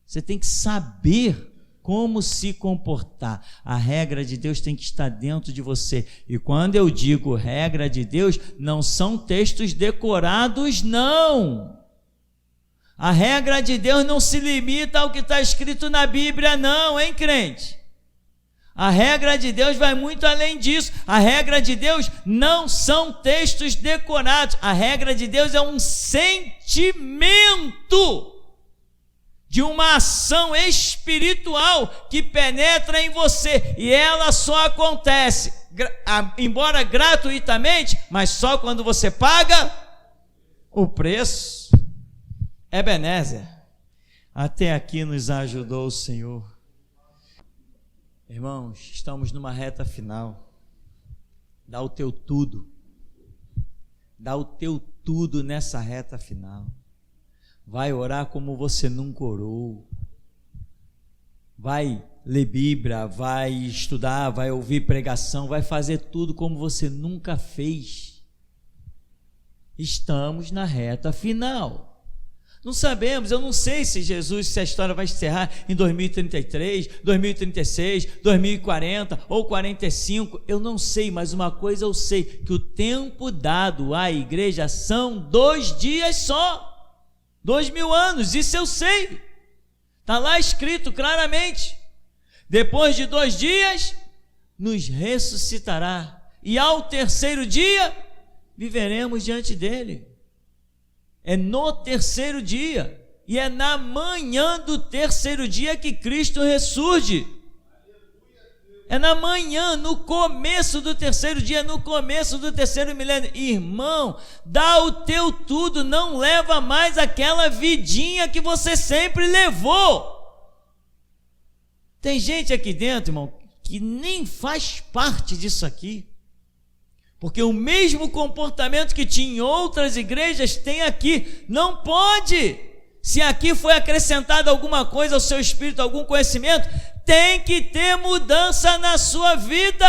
Você tem que saber como se comportar. A regra de Deus tem que estar dentro de você. E quando eu digo regra de Deus, não são textos decorados, não. A regra de Deus não se limita ao que está escrito na Bíblia, não, hein, crente? A regra de Deus vai muito além disso. A regra de Deus não são textos decorados. A regra de Deus é um sentimento de uma ação espiritual que penetra em você, e ela só acontece, embora gratuitamente, mas só quando você paga o preço. Ebenezer, até aqui nos ajudou o Senhor. Irmãos, estamos numa reta final. Dá o teu tudo. Dá o teu tudo nessa reta final. Vai orar como você nunca orou. Vai ler Bíblia, vai estudar, vai ouvir pregação, vai fazer tudo como você nunca fez. Estamos na reta final. Não sabemos, eu não sei se a história vai encerrar em 2033, 2036, 2040 ou 45, eu não sei, mas uma coisa eu sei, que o tempo dado à igreja são 2 dias só. 2000 anos, isso eu sei, está lá escrito claramente. Depois de 2 dias nos ressuscitará, e ao 3º dia viveremos diante dele. É no 3º dia, e é na manhã do 3º dia que Cristo ressurge. É na manhã, no começo do 3º dia, no começo do 3º milênio. Irmão, dá o teu tudo, não leva mais aquela vidinha que você sempre levou. Tem gente aqui dentro, irmão, que nem faz parte disso aqui, porque o mesmo comportamento que tinha em outras igrejas tem aqui. Não pode. Se aqui foi acrescentado alguma coisa ao seu espírito, algum conhecimento, tem que ter mudança na sua vida.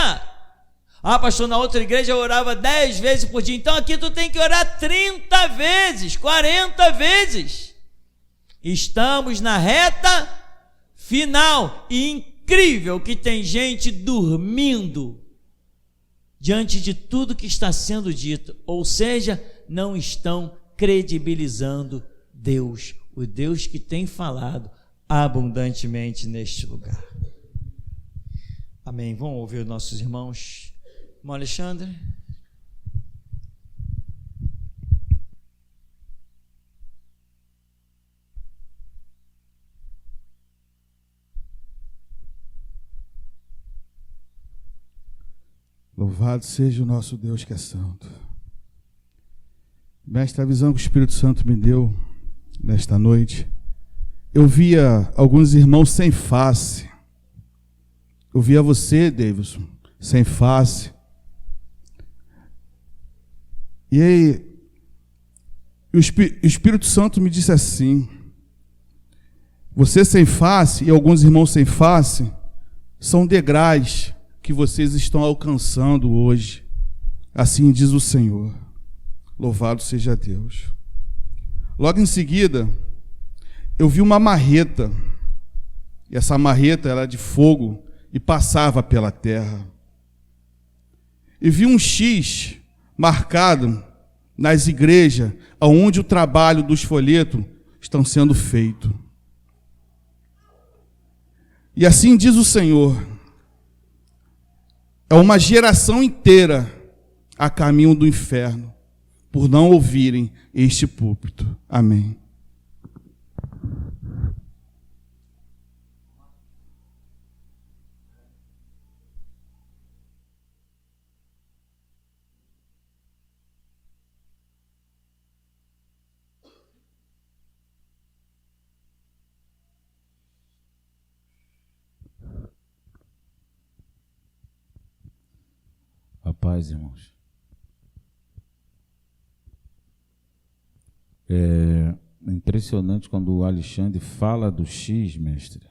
Ah, pastor, na outra igreja eu orava 10 vezes por dia. Então aqui tu tem que orar 30 vezes, 40 vezes. Estamos na reta final, e em incrível que tem gente dormindo diante de tudo que está sendo dito, ou seja, não estão credibilizando Deus, o Deus que tem falado abundantemente neste lugar. Amém. Vamos ouvir os nossos irmãos. Irmão Alexandre. Louvado seja o nosso Deus que é santo. Mestre, a visão que o Espírito Santo me deu nesta noite, eu via alguns irmãos sem face. Eu via você, Davidson, sem face. E aí, o Espírito Santo me disse assim: você sem face e alguns irmãos sem face são degraus que vocês estão alcançando hoje. Assim diz o Senhor. Louvado seja Deus. Logo em seguida, eu vi uma marreta. E essa marreta era de fogo e passava pela terra. E vi um X marcado nas igrejas onde o trabalho dos folhetos estão sendo feito. E assim diz o Senhor: é uma geração inteira a caminho do inferno, por não ouvirem este púlpito. Amém. A paz, irmãos. É impressionante quando o Alexandre fala do X, mestre.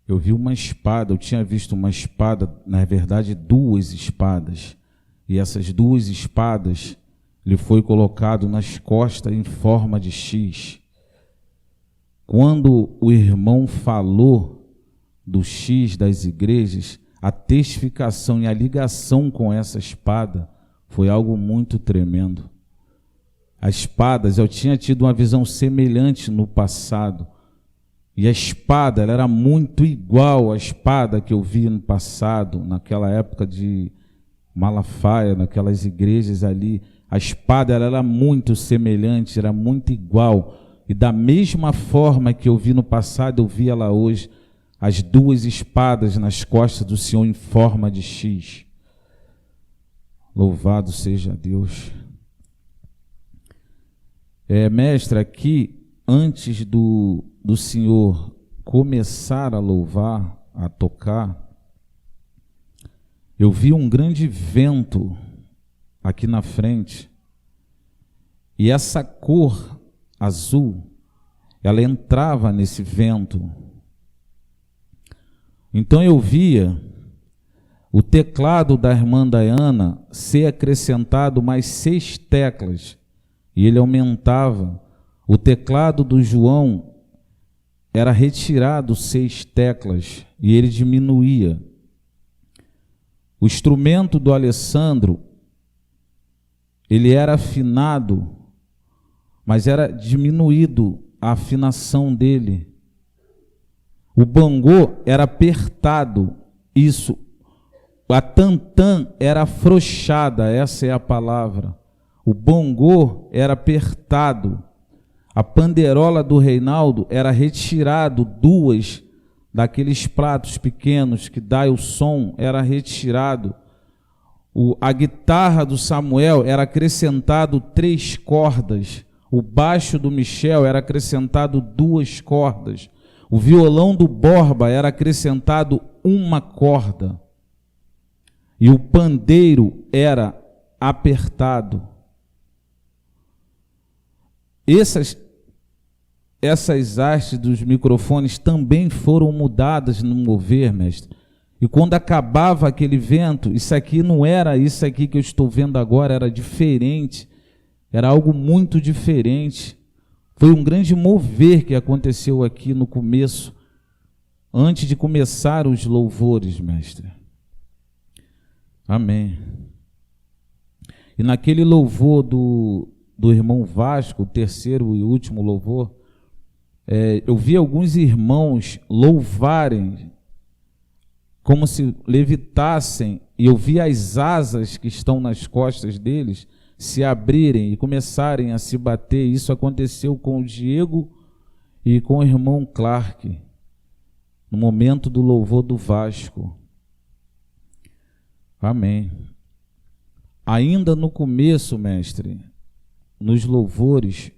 Eu vi uma espada, eu tinha visto uma espada, na verdade, duas espadas. E essas duas espadas lhe foi colocado nas costas em forma de X. Quando o irmão falou do X das igrejas, a testificação e a ligação com essa espada foi algo muito tremendo. As espadas, eu tinha tido uma visão semelhante no passado. E a espada, ela era muito igual à espada que eu vi no passado, naquela época de Malafaia, naquelas igrejas ali. A espada, ela era muito semelhante, era muito igual. E da mesma forma que eu vi no passado, eu vi ela hoje. As duas espadas nas costas do Senhor em forma de X. Louvado seja Deus. Mestre, aqui, antes do Senhor começar a louvar, a tocar, eu vi um grande vento aqui na frente. E essa cor azul, ela entrava nesse vento. Então eu via o teclado da irmã Diana ser acrescentado mais 6 teclas, e ele aumentava. O teclado do João era retirado 6 teclas, e ele diminuía. O instrumento do Alessandro, ele era afinado, mas era diminuído a afinação dele. O bongô era apertado, isso. A tantã era afrouxada, essa é a palavra. O bongô era apertado. A panderola do Reinaldo era retirado, 2 daqueles pratos pequenos que dá o som, era retirado. A guitarra do Samuel era acrescentado 3 cordas. O baixo do Michel era acrescentado 2 cordas. O violão do Borba era acrescentado 1 corda. E o pandeiro era apertado. Essas hastes dos microfones também foram mudadas no mover, mestre. E quando acabava aquele vento, isso aqui não era isso aqui que eu estou vendo agora, era diferente. Era algo muito diferente. Foi um grande mover que aconteceu aqui no começo. antes de começar os louvores, mestre. Amém. E naquele louvor do irmão Vasco, o terceiro e último louvor, eu vi alguns irmãos louvarem como se levitassem, e eu vi as asas que estão nas costas deles se abrirem e começarem a se bater. Isso aconteceu com o Diego e com o irmão Clark, no momento do louvor do Vasco. Amém. Ainda no começo, mestre, nos louvores,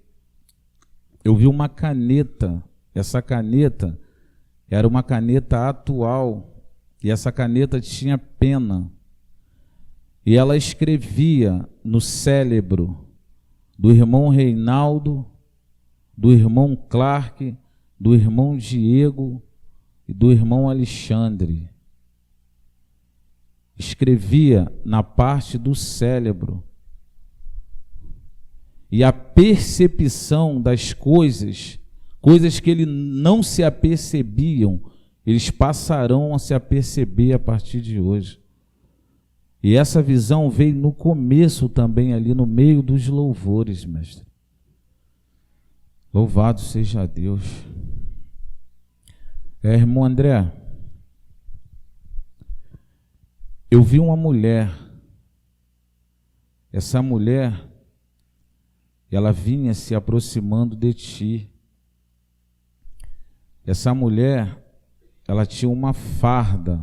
eu vi uma caneta. Essa caneta era uma caneta atual, e essa caneta tinha pena. E ela escrevia no cérebro do irmão Reinaldo, do irmão Clark, do irmão Diego e do irmão Alexandre. Escrevia na parte do cérebro. E a percepção das coisas que eles não se apercebiam, eles passarão a se aperceber a partir de hoje. E essa visão veio no começo também, ali no meio dos louvores, mestre. Louvado seja Deus. Irmão André, eu vi uma mulher. Essa mulher, ela vinha se aproximando de ti. Essa mulher, ela tinha uma farda.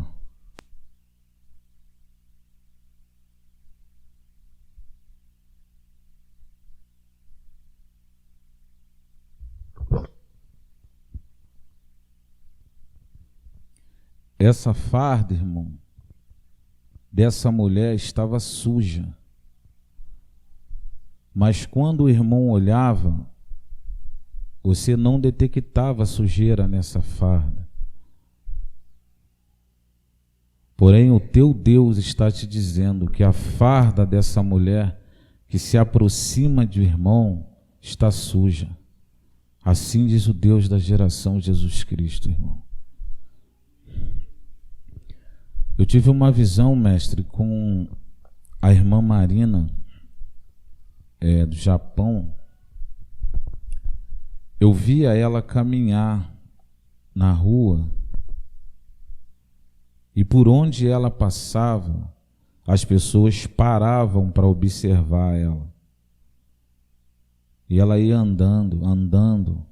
Essa farda, irmão, dessa mulher estava suja. Mas quando o irmão olhava, você não detectava sujeira nessa farda. Porém, o teu Deus está te dizendo que a farda dessa mulher que se aproxima do irmão está suja. Assim diz o Deus da geração Jesus Cristo, irmão. Eu tive uma visão, mestre, com a irmã Marina, do Japão. Eu via ela caminhar na rua, e por onde ela passava, as pessoas paravam para observar ela. E ela ia andando, andando.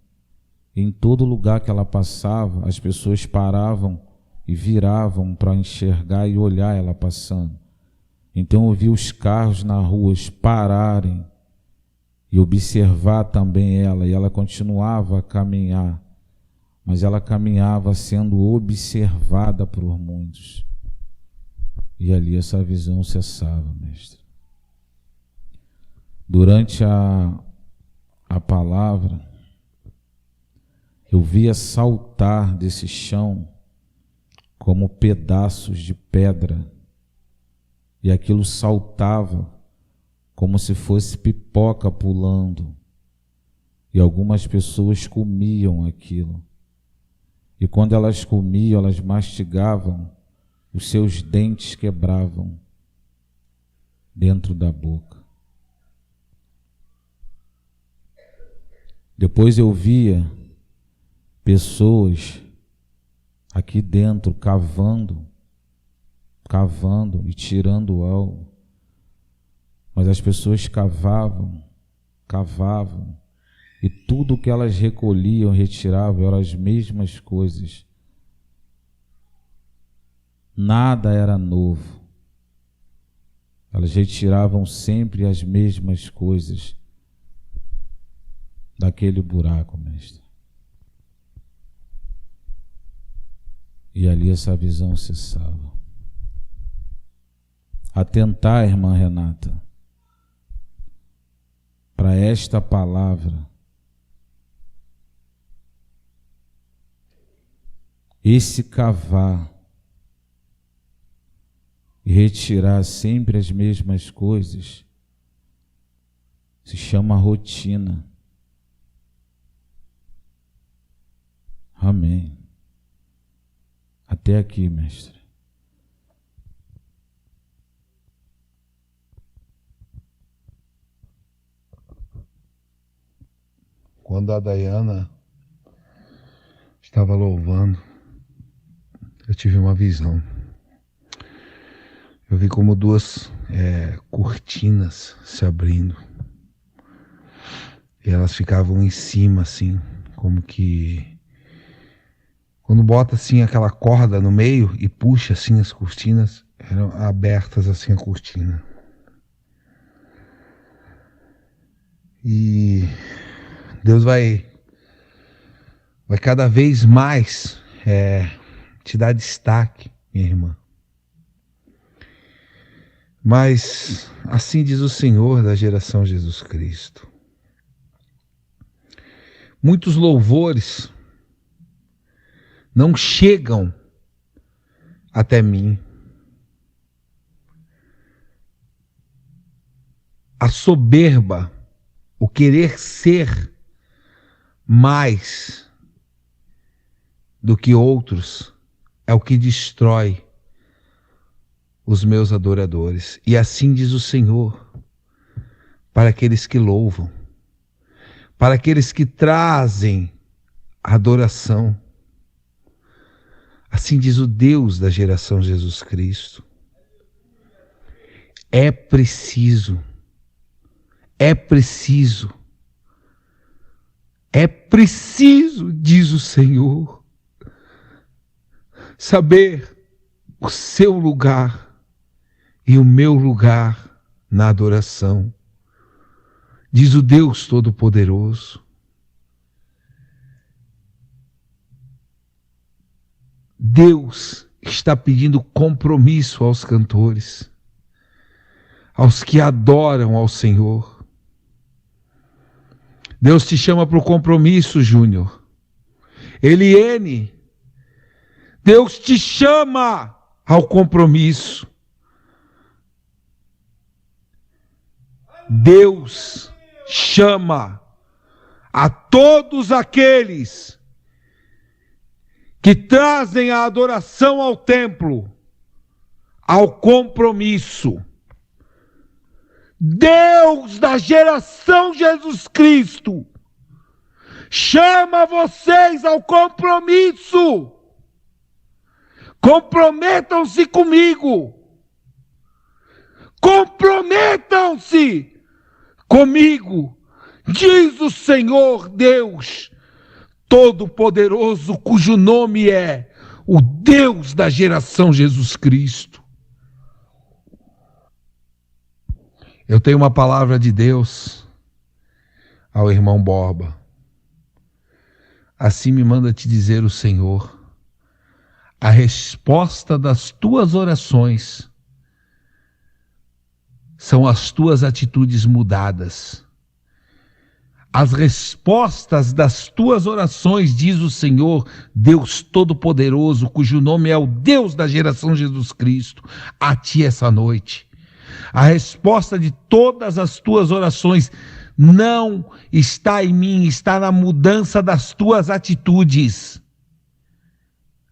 Em todo lugar que ela passava, as pessoas paravam e viravam para enxergar e olhar ela passando. Então eu vi os carros na rua pararem e observar também ela, e ela continuava a caminhar, mas ela caminhava sendo observada por muitos. E ali essa visão cessava, mestre. Durante a palavra, eu via saltar desse chão como pedaços de pedra, e aquilo saltava como se fosse pipoca pulando, e algumas pessoas comiam aquilo, e quando elas comiam, elas mastigavam, os seus dentes quebravam dentro da boca. Depois eu via pessoas aqui dentro cavando e tirando algo. Mas as pessoas cavavam, e tudo que elas recolhiam, retiravam, eram as mesmas coisas. Nada era novo. Elas retiravam sempre as mesmas coisas daquele buraco, mestre. E ali essa visão cessava. Atentar, irmã Renata, para esta palavra. Esse cavar e retirar sempre as mesmas coisas se chama rotina. Amém. Até aqui, mestre. Quando a Dayana estava louvando, eu tive uma visão. Eu vi como duas cortinas se abrindo. E elas ficavam em cima, assim, como que... Quando bota, assim, aquela corda no meio e puxa, assim, as cortinas, eram abertas, assim, a cortina. E Deus vai cada vez mais te dar destaque, minha irmã. Mas assim diz o Senhor da geração Jesus Cristo. Muitos louvores não chegam até mim. A soberba, o querer ser mais do que outros, é o que destrói os meus adoradores. E assim diz o Senhor, para aqueles que louvam, para aqueles que trazem adoração. Assim diz o Deus da geração Jesus Cristo. É preciso, diz o Senhor, saber o seu lugar e o meu lugar na adoração, diz o Deus Todo-Poderoso. Deus está pedindo compromisso aos cantores, aos que adoram ao Senhor. Deus te chama para o compromisso, Júnior. Eliene, Deus te chama ao compromisso. Deus chama a todos aqueles que trazem a adoração ao templo, ao compromisso. Deus da geração Jesus Cristo chama vocês ao compromisso. Comprometam-se comigo. Comprometam-se comigo, diz o Senhor Deus Todo-Poderoso, cujo nome é o Deus da geração Jesus Cristo. Eu tenho uma palavra de Deus ao irmão Borba. Assim me manda te dizer o Senhor: a resposta das tuas orações são as tuas atitudes mudadas. As respostas das tuas orações, diz o Senhor, Deus Todo-Poderoso, cujo nome é o Deus da geração Jesus Cristo, a ti essa noite. A resposta de todas as tuas orações não está em mim, está na mudança das tuas atitudes.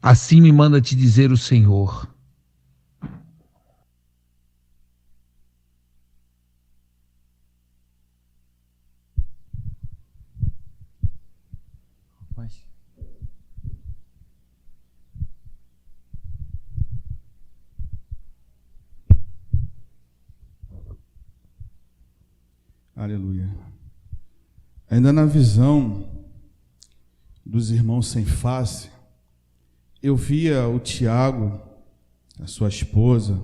Assim me manda te dizer o Senhor. Aleluia. Ainda na visão dos irmãos sem face, eu via o Tiago, a sua esposa,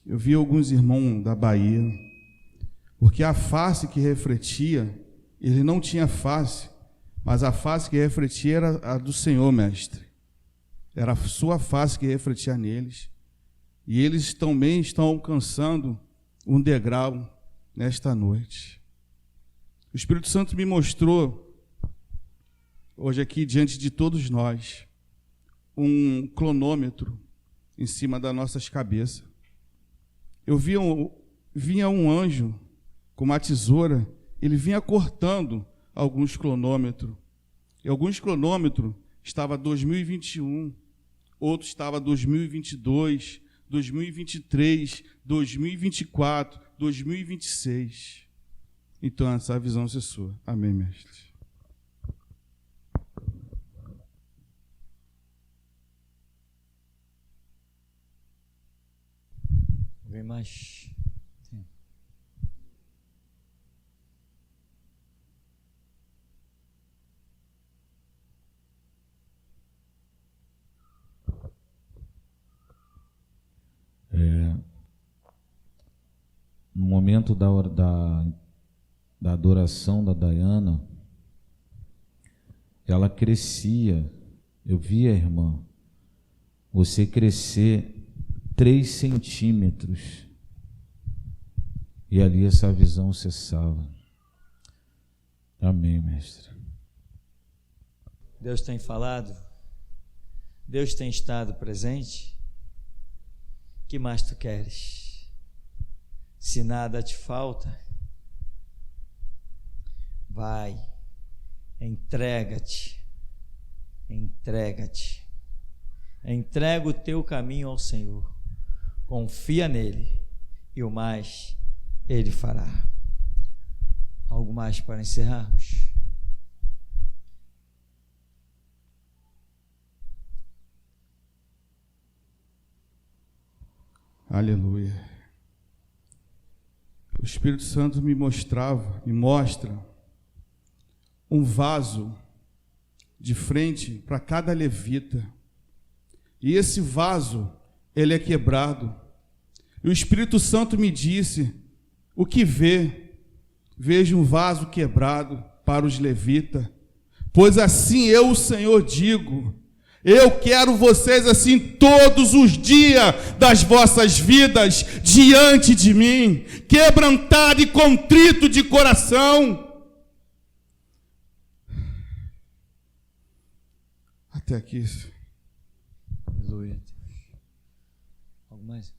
eu via alguns irmãos da Bahia, porque a face que refletia, ele não tinha face, mas a face que refletia era a do Senhor, mestre. Era a sua face que refletia neles. E eles também estão alcançando um degrau nesta noite. O Espírito Santo me mostrou, hoje aqui diante de todos nós, um cronômetro em cima das nossas cabeças. Eu vinha um anjo com uma tesoura, ele vinha cortando alguns cronômetros. E alguns cronômetros estavam 2021, outro estava 2022, 2023, 2024, 2026. Então, essa visão é sua. Amém, mestre. Vem mais. Sim. No momento da adoração da Dayana, ela crescia. Eu via, irmã, você crescer 3 centímetros, e ali essa visão cessava. Amém, mestre. Deus tem falado, Deus tem estado presente. Que mais tu queres? Se nada te falta, vai, entrega-te, entrega-te, entrega o teu caminho ao Senhor. Confia nele e o mais ele fará. Algo mais para encerrarmos? Aleluia. O Espírito Santo me mostra um vaso de frente para cada levita. E esse vaso, ele é quebrado. E o Espírito Santo me disse: o que vê? Vejo um vaso quebrado para os levitas. Pois assim eu, o Senhor, digo: eu quero vocês assim todos os dias das vossas vidas diante de mim, quebrantado e contrito de coração. Até aqui. Aleluia. Algo mais?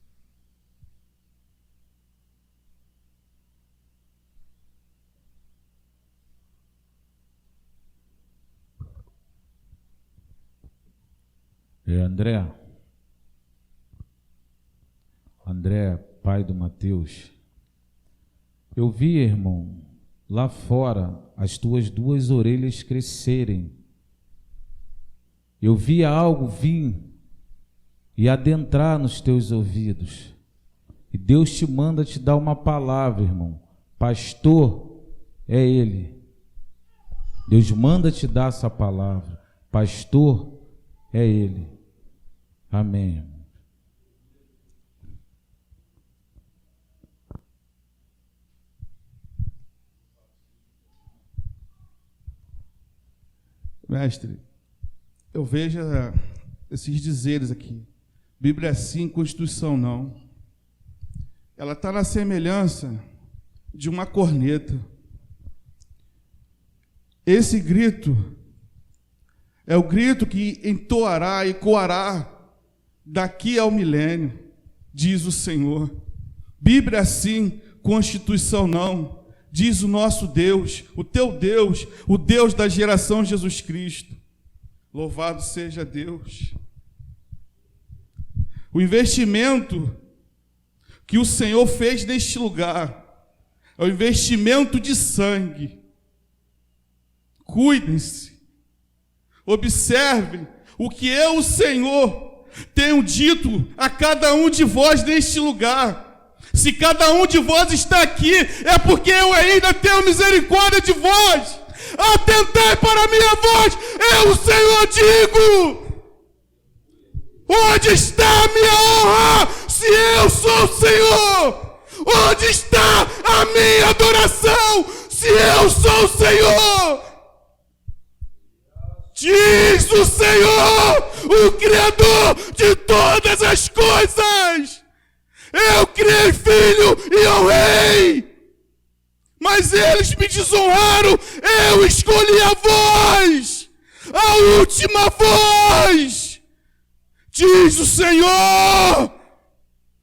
André, pai do Mateus, eu vi, irmão, lá fora as tuas 2 orelhas crescerem. Eu vi algo vir e adentrar nos teus ouvidos. E Deus te manda te dar uma palavra, irmão. Pastor é Ele. Deus manda te dar essa palavra. Pastor é Ele. Amém. Mestre, eu vejo esses dizeres aqui. Bíblia é sim, Constituição não. Ela está na semelhança de uma corneta. Esse grito é o grito que entoará e ecoará daqui ao milênio, diz o Senhor. Bíblia sim, Constituição não, diz o nosso Deus, o teu Deus, o Deus da geração Jesus Cristo. Louvado seja Deus. O investimento que o Senhor fez neste lugar é o investimento de sangue. Cuidem-se, observem o que eu, o Senhor, tenho dito a cada um de vós neste lugar. Se cada um de vós está aqui, é porque eu ainda tenho misericórdia de vós. Atentai para a minha voz, eu, o Senhor, digo: onde está a minha honra, se eu sou o Senhor? Onde está a minha adoração, se eu sou o Senhor? Diz o Senhor, o Criador de todas as coisas: eu criei filho e honrei, mas eles me desonraram. Eu escolhi a voz, a última voz. Diz o Senhor: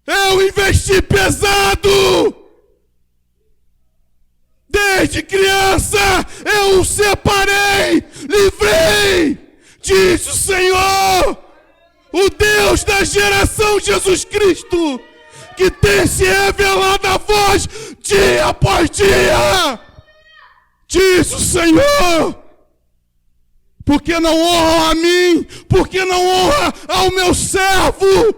eu investi pesado. Desde criança eu o separei, livrei. Diz o Senhor: o Deus da geração Jesus Cristo, que tem se revelado a vós dia após dia, diz o Senhor. Porque não honram a mim, porque não honra ao meu servo,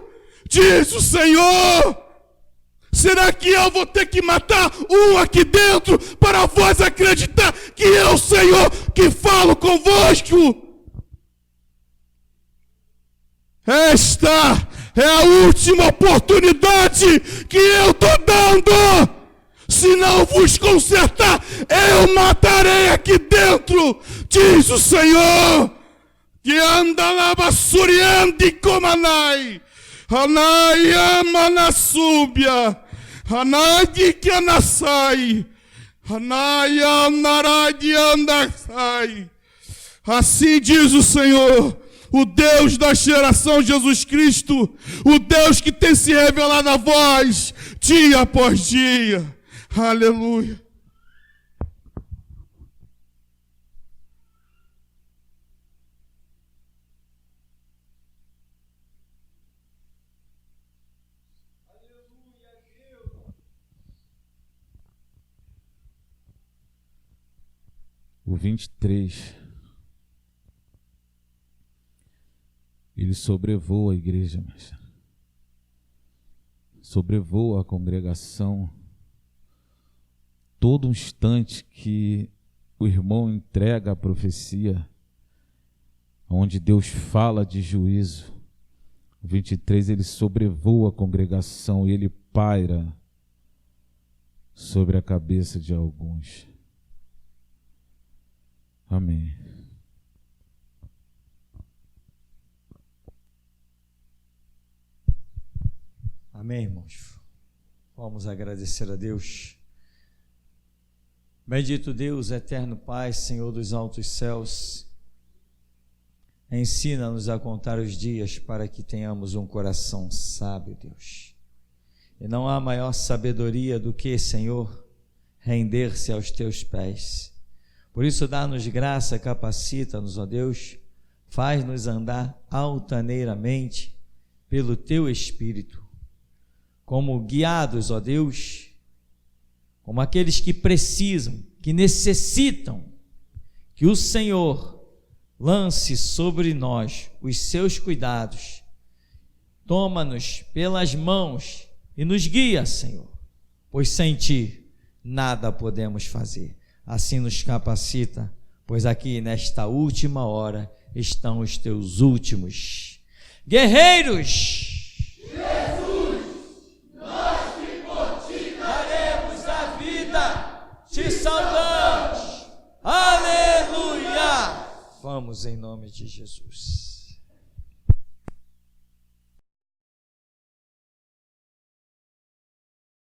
diz o Senhor. Será que eu vou ter que matar um aqui dentro para vós acreditar que eu, Senhor, que falo convosco? Esta é a última oportunidade que eu estou dando. Se não vos consertar, eu matarei aqui dentro, diz o Senhor. Que anda lá basuriando comanai, anai amanasúbia, anai de que anasai, anai anarai de andasai. Assim diz o Senhor, o Deus da geração Jesus Cristo, o Deus que tem se revelado a vós dia após dia. Aleluia. O 23, ele sobrevoa a igreja, mas sobrevoa a congregação. Todo instante que o irmão entrega a profecia, onde Deus fala de juízo, o 23, ele sobrevoa a congregação e ele paira sobre a cabeça de alguns. Amém. Amém, irmãos. Vamos agradecer a Deus. Bendito Deus, eterno Pai, Senhor dos altos céus, ensina-nos a contar os dias para que tenhamos um coração sábio, Deus. E não há maior sabedoria do que, Senhor, render-se aos teus pés. Por isso, dá-nos graça, capacita-nos, ó Deus, faz-nos andar altaneiramente pelo teu Espírito, como guiados, ó Deus, como aqueles que precisam, que necessitam, que o Senhor lance sobre nós os seus cuidados, toma-nos pelas mãos e nos guia, Senhor, pois sem ti nada podemos fazer. Assim nos capacita, pois aqui nesta última hora estão os teus últimos guerreiros. Te saudamos, aleluia, vamos em nome de Jesus.